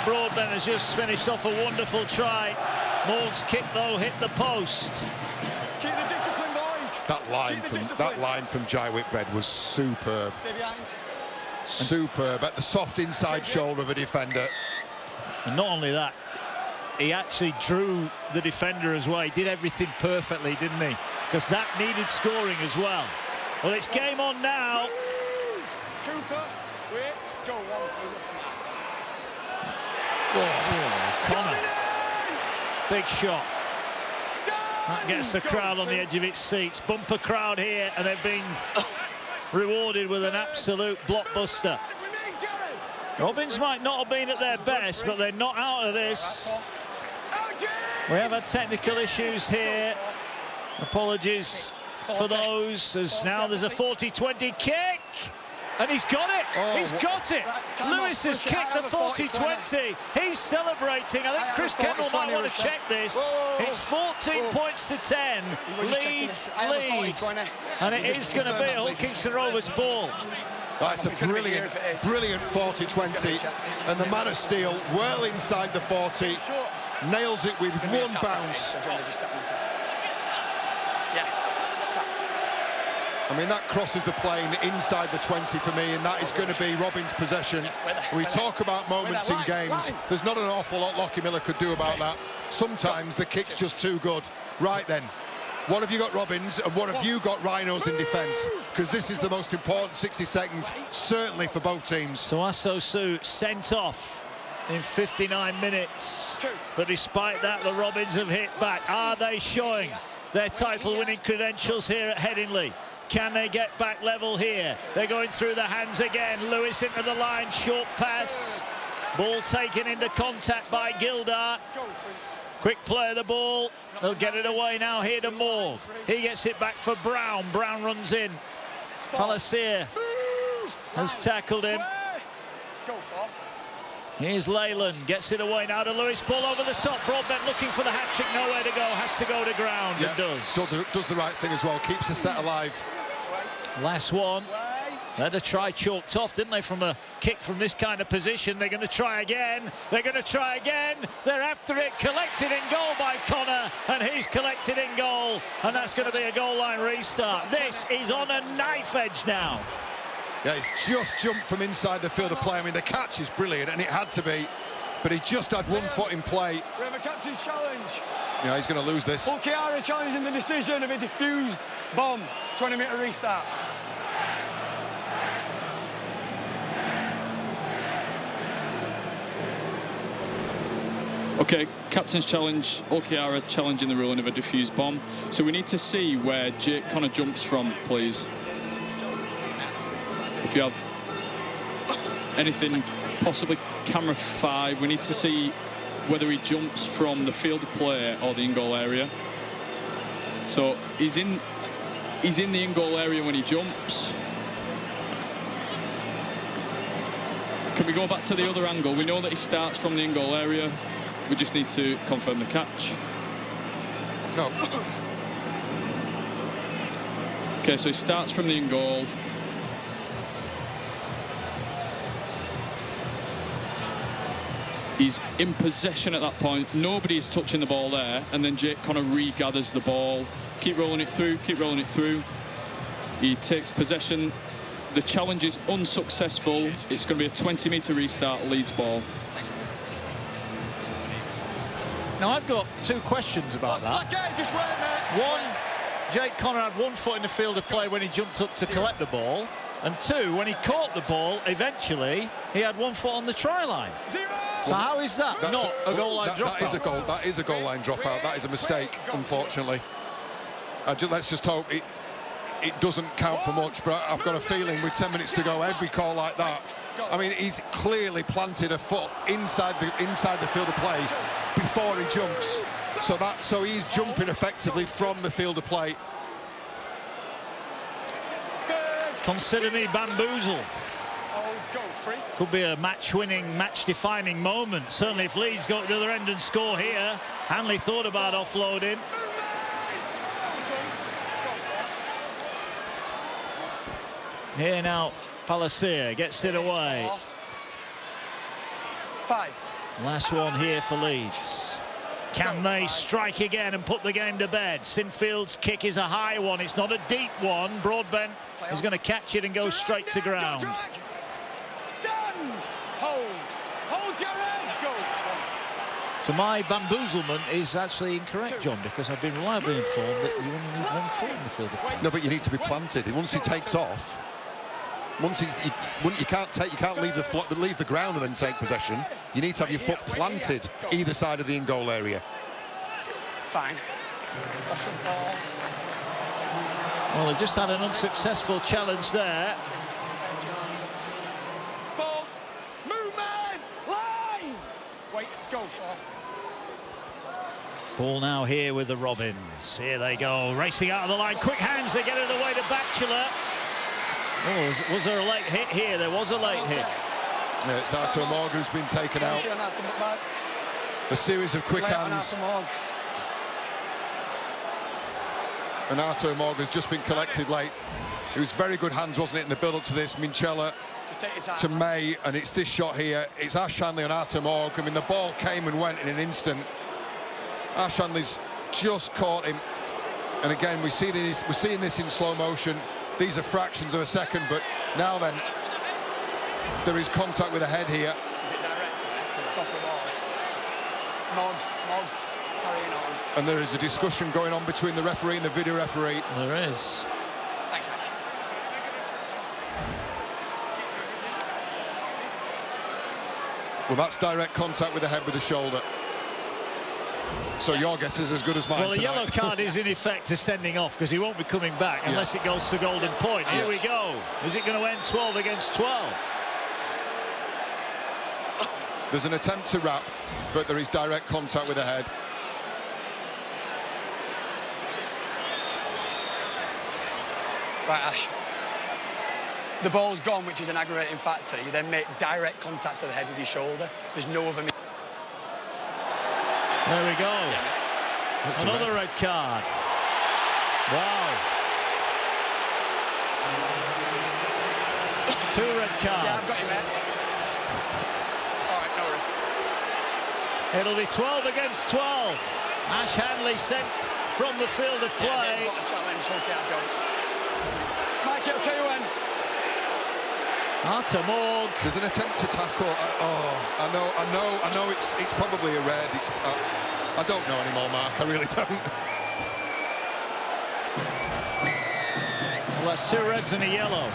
Broadbent has just finished off a wonderful try. Morg's kick, though, hit the post. Keep the discipline, boys. That line from Jai Whitbread was superb. Stay behind. Superb at the soft inside shoulder of a defender. And not only that, he actually drew the defender as well. He did everything perfectly, didn't he? Because that needed scoring as well. Well, it's game on now. Cooper, wait, go one. Connor. Big shot. That gets the crowd on the edge of its seats. Bumper crowd here, and they've been rewarded with an absolute blockbuster. Robins might not have been at their best, but they're not out of this. We have had technical issues here. Apologies for those, as now there's a 40-20 kick. And he's got it. Oh, He's got it. Time Lewis off. has Push it kicked out the of 40-20. He's celebrating. I think Chris Kendall might want to check this. It's 14 points to 10. Leeds leads. And it is going to be a Hull Kingston Rovers ball. That's a brilliant 40-20. And the man of steel, well inside the 40, nails it with one bounce. I mean, that crosses the plane inside the 20 for me, and that is going to be Robins' possession. We talk about moments in games. There's not an awful lot Lockie Miller could do about that. Sometimes the kick's just too good. Right then, what have you got, Robins, and what have you got, Rhinos, in defence? Because this is the most important 60 seconds, certainly for both teams. So Aso Su sent off in 59 minutes. But despite that, the Robins have hit back. Are they showing their title-winning credentials here at Headingley? Can they get back level here? They're going through the hands again. Lewis into the line, short pass. Ball taken into contact by Gildart. Quick play of the ball. They'll get it away now here to Morg. He gets it back for Brown. Brown runs in. Palacier has tackled him. Here's Leyland, gets it away now to Lewis. Ball over the top. Broadbent looking for the hat-trick, nowhere to go. Has to go to ground, Yeah, and does. Does the right thing as well. Keeps the set alive. Last one. They had to try chalked off, didn't they, from a kick from this kind of position. They're going to try again. They're going to try again. They're after it. Collected in goal by Connor, and he's collected in goal. And that's going to be a goal line restart. This is on a knife edge now. Yeah, he's just jumped from inside the field of play. I mean, the catch is brilliant, and it had to be. But he just had one foot in play. We have a captain's challenge. Yeah, he's going to lose this. Paul Chiara challenging the decision of a diffused bomb. 20-metre restart. Okay, captain's challenge, Okiara challenging the ruling of a diffused bomb. So we need to see where Jake Connor jumps from, please. If you have anything, possibly camera 5, we need to see whether he jumps from the field of play or the in-goal area. So he's in the in-goal area when he jumps. Can we go back to the other angle? We know that he starts from the in-goal area. We just need to confirm the catch. No. Okay, so he starts from the in-goal. He's in possession at that point. Nobody's touching the ball there. And then Jake Connor regathers the ball. Keep rolling it through, keep rolling it through. He takes possession. The challenge is unsuccessful. It's going to be a 20-metre restart, Leeds ball. Now, I've got two questions about that. One, Jake Connor had one foot in the field of play when he jumped up to collect the ball. And two, when he caught the ball, eventually, he had one foot on the try line. So how is that not a goal line dropout? That is a goal line dropout. That is a mistake, unfortunately. Let's just hope it doesn't count for much, but I've got a feeling with 10 minutes to go, every call like that, I mean, he's clearly planted a foot inside the field of play before he jumps. So he's jumping effectively from the field of play. Consider me bamboozled. Could be a match-winning, match-defining moment. Certainly if Leeds go to the other end and score here. Hanley thought about offloading. Here now, Palacier gets it away. 5. Last one here for Leeds. Can they strike again and put the game to bed? Sinfield's kick is a high one. It's not a deep one. Broadbent is going to catch it and go straight to ground. Stand! Hold your head! Go! So my bamboozlement is actually incorrect, John, because I've been reliably informed that you only need one foot in the field of play. No, but you need to be planted. Once he takes off, you can't leave the ground and then take possession. You need to have your foot planted either side of the in-goal area. Fine. Well, they've just had an unsuccessful challenge there. Ball. Movement! Line! Wait, go for. Ball now here with the Robins. Here they go, racing out of the line. Quick hands, they get it away to Batchelor. Oh, was there a late hit here? There was a late hit. Yeah, it's Artur Morg who's been taken out. A series of quick hands. And Artur Morg has just been collected late. It was very good hands, wasn't it, in the build-up to this? Minchella to May, and it's this shot here. It's Ash Hanley on Artur Morg. I mean, the ball came and went in an instant. Ash Hanley's just caught him. And again, we're seeing this in slow motion. These are fractions of a second, but now then, there is contact with the head here. Is it direct? It's off the ball. Moggs carrying on. And there is a discussion going on between the referee and the video referee. There is. Thanks, man. Well, that's direct contact with the head with the shoulder. So your guess is as good as mine. Well, the tonight. yellow card is in effect a sending off because he won't be coming back unless it goes to golden point. Here we go. Is it going to end 12 against 12? There's an attempt to wrap, but there is direct contact with the head. Right, Ash. The ball's gone, which is an aggravating factor. You then make direct contact to the head with your shoulder. There's no other... There we go. That's another red card. Wow. 2 red cards. Yeah, I've got you, mate. All right, no worries. It'll be 12 against 12. Ash Hanley sent from the field of play. Got a challenge, okay, I've got it. Mikey, I'll tell you when. Artur Morg. There's an attempt to tackle. I know it's probably a red. I don't know anymore, Mark. I really don't. Well, that's 2 reds and a yellow.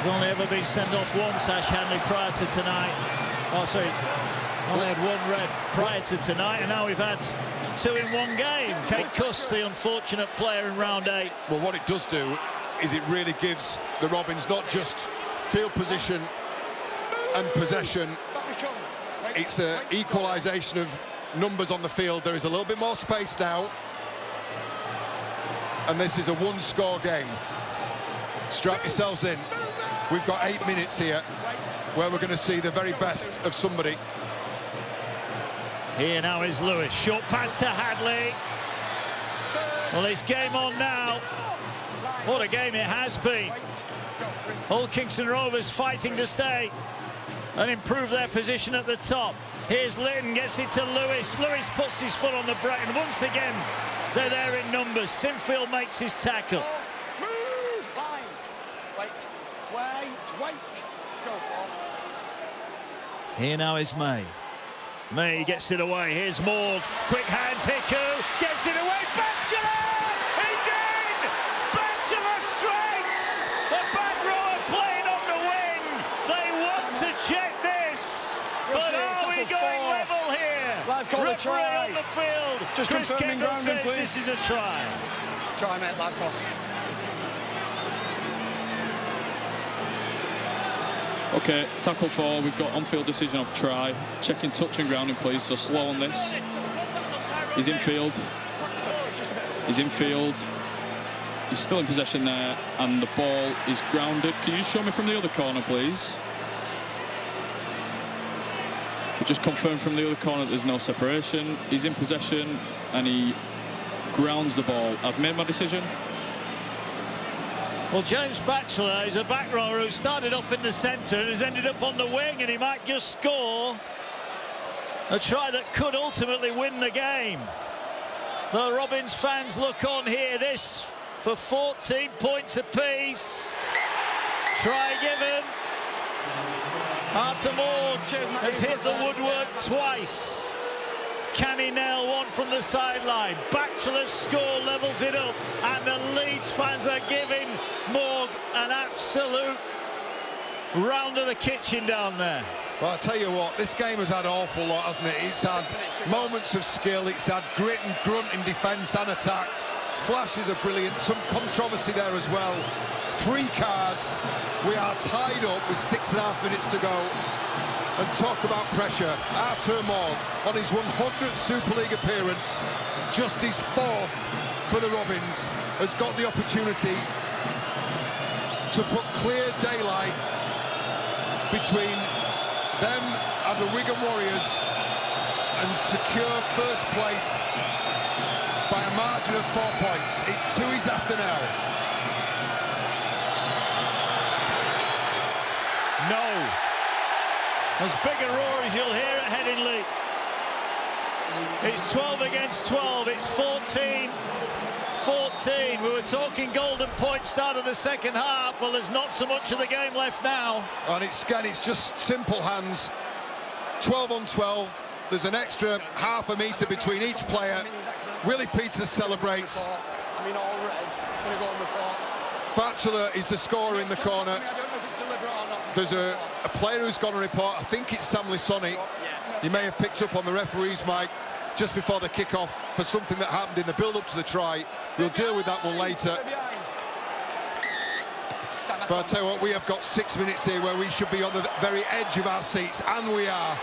He's only ever been sent off once, Ash Hanley, prior to tonight. Oh, sorry. Only had 1 red prior to tonight, and now we've had 2 in 1 game. Kate Kuss, the unfortunate player in round 8. Well, what it does do is it really gives the Robins not just field position and possession. It's an equalisation of numbers on the field. There is a little bit more space now. And this is a 1-score game. Strap yourselves in. We've got 8 minutes here where we're going to see the very best of somebody. Here now is Lewis. Short pass to Hadley. Well, it's game on now. What a game it has been. Hull Kingston Rovers fighting to stay and improve their position at the top. Here's Lynn, gets it to Lewis. Lewis puts his foot on the brake, and once again, they're there in numbers. Sinfield makes his tackle. Move, line. Wait. Go for it. Here now is May. May gets it away. Here's Morg. Quick hands, Hiku. Gets it away. Batchelor! He's in! Batchelor strikes! The back rower playing on the wing. They want to check this. But are we going level here? Live call, Referee try. on the field. Just Chris confirming Kendall grounding, says please. this is a try. Try, mate, live call. Okay, tackle 4, we've got on-field decision of try. Checking touch and grounding, please, so slow on this. He's in field. He's in field. He's still in possession there, and the ball is grounded. Can you just show me from the other corner, please? We just confirmed from the other corner that there's no separation. He's in possession, and he grounds the ball. I've made my decision. Well, James Batchelor is a back rower who started off in the centre and has ended up on the wing, and he might just score a try that could ultimately win the game. The Robins fans look on here. This for 14 points apiece. Try given. Artur Morg has hit the woodwork twice. Can he nail one from the sideline? Batchelor's score levels it up, and the Leeds fans are giving Morg an absolute round of the kitchen down there. Well, I tell you what, this game has had an awful lot, hasn't it? It's had moments of skill, it's had grit and grunt in defence and attack. Flashes are brilliant, some controversy there as well. 3 cards. We are tied up with 6.5 minutes to go. And talk about pressure. Artur Morg on his 100th Super League appearance, just his 4th for the Robins, has got the opportunity to put clear daylight between them and the Wigan Warriors and secure first place by a margin of 4 points. It's 2 after now. No. As big a roar as you'll hear at Headingley. It's 12 against 12. It's 14. We were talking golden point start of the second half. Well, there's not so much of the game left now. And it's just simple hands. 12 on 12. There's an extra half a metre between each player. Willie Peters celebrates. Batchelor is the scorer in the corner. There's a player who's got a report. I think it's Sam Lissoni. You may have picked up on the referee's mic just before the kick-off for something that happened in the build-up to the try. We'll deal with that one later. But I'll tell you what, we have got 6 minutes here where we should be on the very edge of our seats, and we are.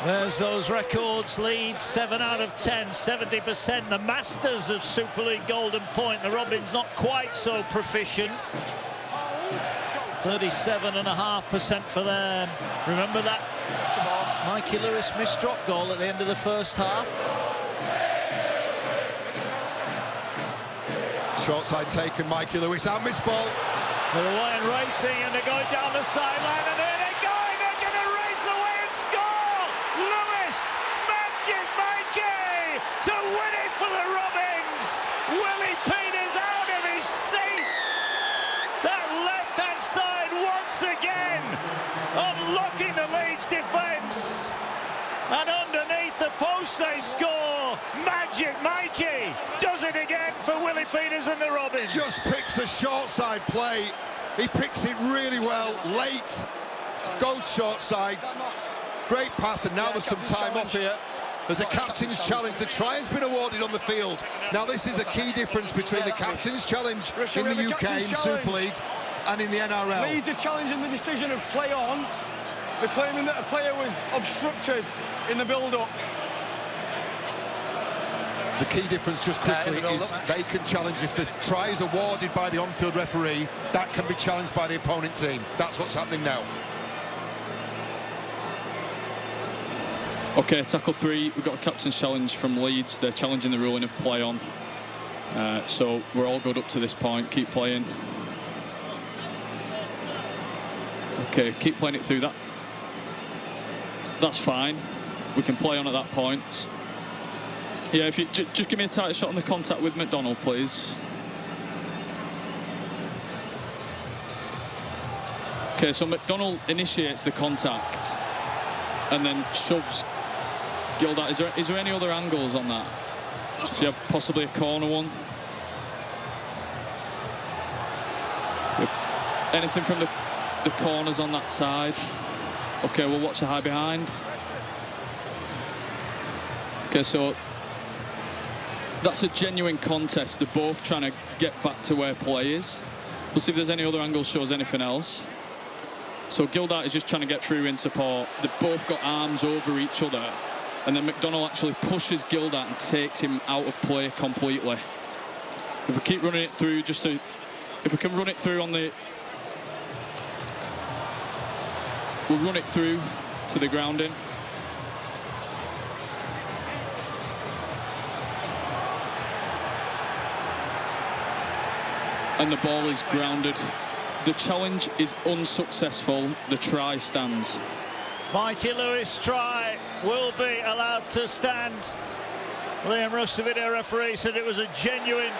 There's those records. Leeds 7 out of 10, 70%. The masters of Super League Golden Point. The Robins not quite so proficient. 37.5% for them. Remember that Mikey Lewis missed drop goal at the end of the first half. Short side taken, Mikey Lewis, and miss ball. They're away and racing, and they're going down the sideline, and there they go, and they're going to race away and score! Lewis, Magic Mikey to win it for the Robins! Willie Peters out of his seat! That left-hand side once again, unlocking the Leeds defence. And underneath the post they score. Magic Mikey does it again for Willie Peters and the Robins. Just picks a short side play. He picks it really well, late. Goes short side. Great pass, and now there's some time off here. There's a captain's challenge. The try has been awarded on the field. Now this is a key difference between the captain's challenge in the UK in Super League and in the NRL. Leeds are challenging the decision of play on. They're claiming that a player was obstructed in the build-up. The key difference, just quickly, is they can challenge. If the try is awarded by the on-field referee, that can be challenged by the opponent team. That's what's happening now. OK, tackle 3. We've got a captain's challenge from Leeds. They're challenging the ruling of play on. So we're all good up to this point. Keep playing. OK, keep playing it through that. That's fine. We can play on at that point. Yeah, if you just give me a tighter shot on the contact with McDonald, please. OK, so McDonald initiates the contact and then shoves Gildat. Is there any other angles on that? Do you have possibly a corner one? Anything from the corners on that side? OK, we'll watch the high behind. OK, so that's a genuine contest. They're both trying to get back to where play is. We'll see if there's any other angle shows anything else. So Gildat is just trying to get through in support. They've both got arms over each other. And then McDonald actually pushes Gildat and takes him out of play completely. If we keep running it through, if we can run it through on the... We'll run it through to the grounding. And the ball is grounded. The challenge is unsuccessful. The try stands. Mikey Lewis' try will be allowed to stand. Liam Rush, the video referee, said it was a genuine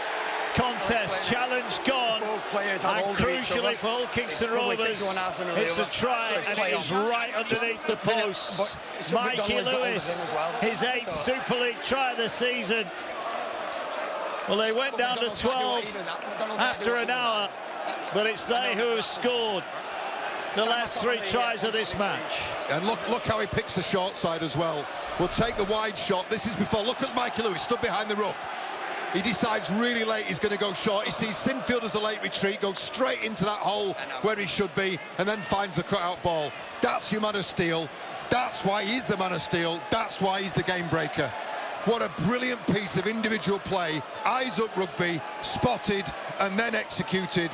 contest. Challenge gone. And crucially for Hull Kingston Rovers, it's a try, and it is right underneath the post. Mikey Lewis, his 8th Super League try of the season. Well, they went down to 12 after an hour, but it's they who have scored the last 3 tries of this match. And look how he picks the short side as well. We'll take the wide shot. This is before. Look at Mikey Lewis, stood behind the ruck. He decides really late he's going to go short. He sees Sinfield as a late retreat, goes straight into that hole where he should be, and then finds the cut-out ball. That's your man of steel. That's why he's the man of steel. That's why he's the game breaker. What a brilliant piece of individual play. Eyes up rugby, spotted and then executed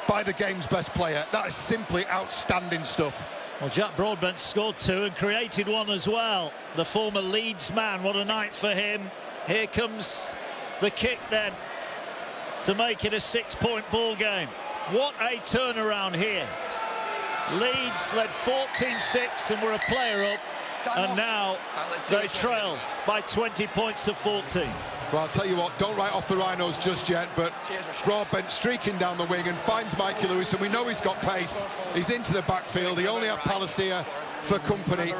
by the game's best player. That is simply outstanding stuff. Well, Jack Broadbent scored 2 and created 1 as well. The former Leeds man, what a night for him. Here comes the kick then to make it a 6-point ball game. What a turnaround here. Leeds led 14-6 and were a player up, and now they trail by 20 points to 14. Well, I'll tell you what, don't write off the Rhinos just yet, but Broadbent streaking down the wing and finds Mikey Lewis, and we know he's got pace. He's into the backfield. He only had Palacia for company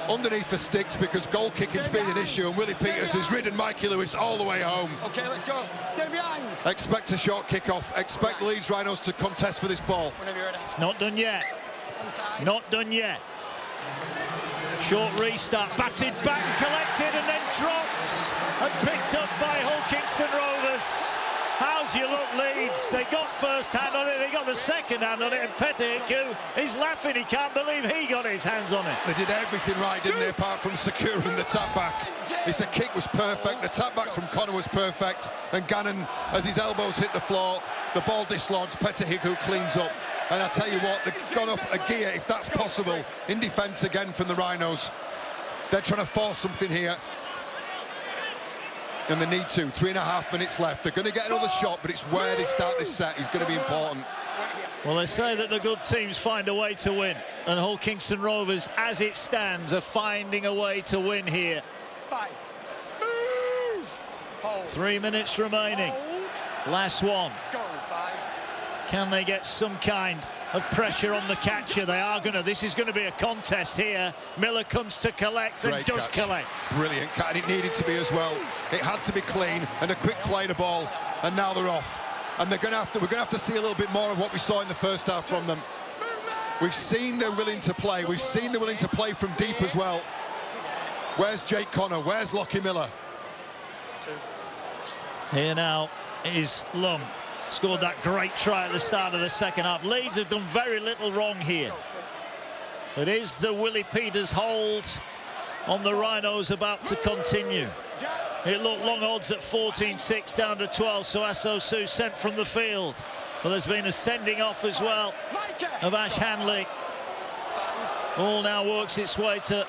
underneath the sticks because goal kicking's been an issue, and Willie Peters has ridden Mikey Lewis all the way home. Okay, let's go. Stay behind. Expect a short kick-off. Expect the Leeds Rhinos to contest for this ball. It's not done yet. Not done yet. Short restart, batted back, collected and then dropped and picked up by Hull Kingston Rovers. How's your look, Leeds? They got first hand on it, they got the second hand on it, and Petehiku is laughing. He can't believe he got his hands on it. They did everything right, didn't they, apart from securing the tap back. It's a kick was perfect, the tap back from Connor was perfect, and Gannon, as his elbows hit the floor, the ball dislodged, Petehiku cleans up. And I tell you what, they've gone up a gear, if that's possible, in defence again from the Rhinos. They're trying to force something here. And they need to. 3.5 minutes left. They're going to get another shot, but it's where they start this set is going to be important. Well, they say that the good teams find a way to win, and Hull Kingston Rovers, as it stands, are finding a way to win here. 5. 3 minutes remaining. Last one. Go, 5. Can they get some kind of pressure on the catcher? They are going to. This is going to be a contest here. Miller comes to collect and does collect. Brilliant cat, and it needed to be as well. It had to be clean and a quick play the ball, and now they're off. And they're going to have to. We're going to have to see a little bit more of what we saw in the first half from them. We've seen they're willing to play. We've seen they're willing to play from deep as well. Where's Jake Connor? Where's Lockie Miller? Here now is Lum. Scored that great try at the start of the second half. Leeds have done very little wrong here. It is the Willie Peters hold on the Rhinos about to continue. It looked long odds at 14-6 down to 12, so Asosu sent from the field. But there's been a sending off as well of Ash Hanley. All now works its way to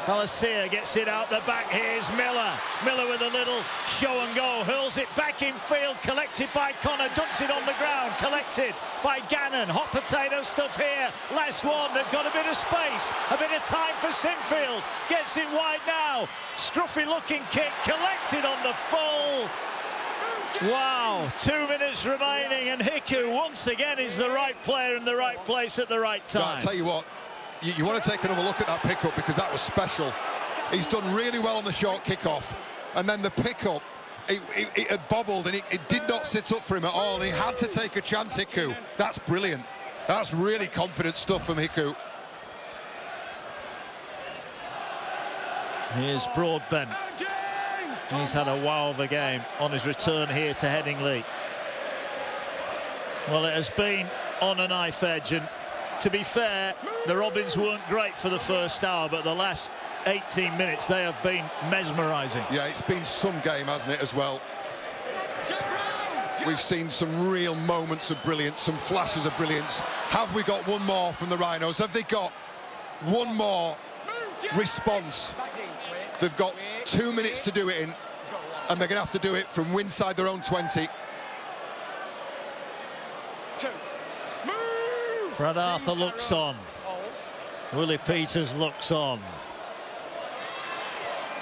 Palacia, gets it out the back. Here's Miller. Miller with a little show and go, hurls it back in field, collected by Connor, dumps it on the ground, collected by Gannon. Hot potato stuff here. Last one, they've got a bit of space, a bit of time for Sinfield. Gets it wide now. Scruffy looking kick, collected on the full. Wow, 2 minutes remaining, and Hiku once again is the right player in the right place at the right time. I'll tell you what, you want to take another look at that pickup because that was special. He's done really well on the short kickoff, and then the pickup, it had bobbled and it did not sit up for him at all, and he had to take a chance, Hiku. That's brilliant. That's really confident stuff from Hiku. Here's Broadbent. He's had a wow of a game on his return here to Headingley. Well, it has been on a knife edge, and to be fair, the Robins weren't great for the first hour, but the last 18 minutes they have been mesmerising. Yeah, it's been some game, hasn't it, as well? We've seen some real moments of brilliance, some flashes of brilliance. Have we got one more from the Rhinos? Have they got one more response? They've got 2 minutes to do it in, and they're going to have to do it from inside their own 20. Fred Arthur looks on. Willie Peters looks on.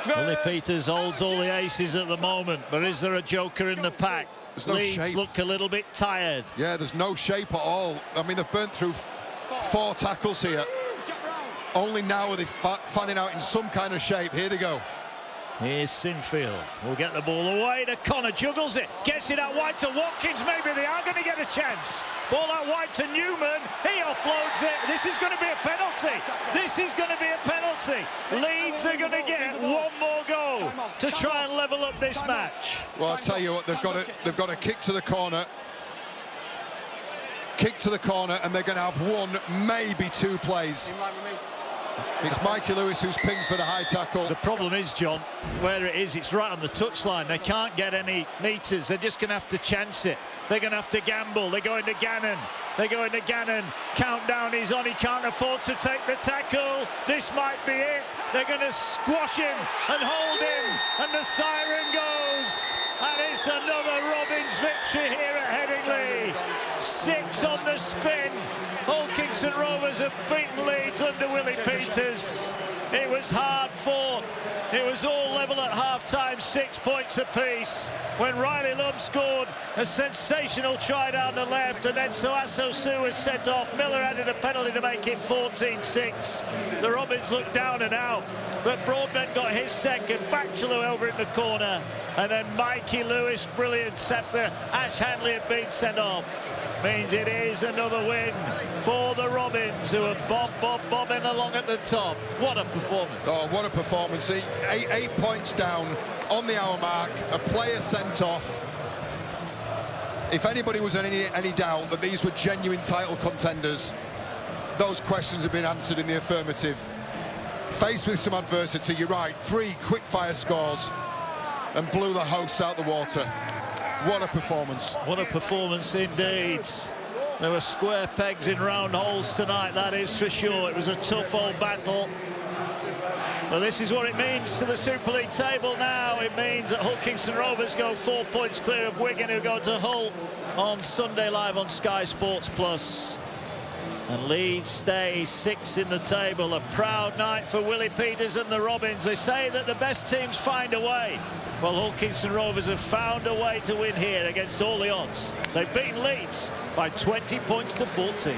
Willie Peters holds all the aces at the moment, but is there a joker in the pack? There's no Leeds shape. look a little bit tired. Yeah, there's no shape at all. I mean, they've burnt through 4 tackles here. Only now are they fanning out in some kind of shape. Here they go. Here's Sinfield. We'll get the ball away to Connor. Juggles it. Gets it out wide to Watkins. Maybe they are going to get a chance. Ball out wide to Newman. He offloads it. This is going to be a penalty. This is going to be a penalty. Leeds are going to get one more goal to try and level up this match. Well, I'll tell you what, they've got a kick to the corner. Kick to the corner, and they're going to have one, maybe 2 plays. It's Mikey Lewis who's pinged for the high tackle. The problem is, John, where it is, it's right on the touchline. They can't get any metres. They're just going to have to chance it. They're going to have to gamble. They're going to Gannon. They go into Gannon. Countdown is on. He can't afford to take the tackle. This might be it. They're going to squash him and hold him. And the siren goes. And it's another Robins victory here at Headingley. 6 on the spin. Hull Kingston Rovers have beaten Leeds under Willie Peters. It was hard fought. It was all level at half-time, 6 points apiece. When Riley Lum scored a sensational try down the left, and then Soaso Su was sent off. Miller added a penalty to make it 14-6. The Robins looked down and out, but Broadbent got his second. Bachelor over in the corner, and then Mikey Lewis, brilliant after Ash Hanley had been sent off. Means it is another win for the Robins, who are bobbing along at the top. What a performance. Oh, what a performance. 8 points down on the hour mark, a player sent off. If anybody was in any doubt that these were genuine title contenders, those questions have been answered in the affirmative. Faced with some adversity, you're right, 3 quick-fire scores and blew the hosts out the water. What a performance. What a performance indeed. There were square pegs in round holes tonight, that is for sure. It was a tough old battle. Well, this is what it means to the Super League table now. It means that Hull Kingston Rovers go 4 points clear of Wigan, who go to Hull on Sunday live on Sky Sports Plus. And Leeds stay 6th in the table. A proud night for Willie Peters and the Robins. They say that the best teams find a way. Well, Hull Kingston Rovers have found a way to win here against all the odds. They've beaten Leeds by 20 points to 14.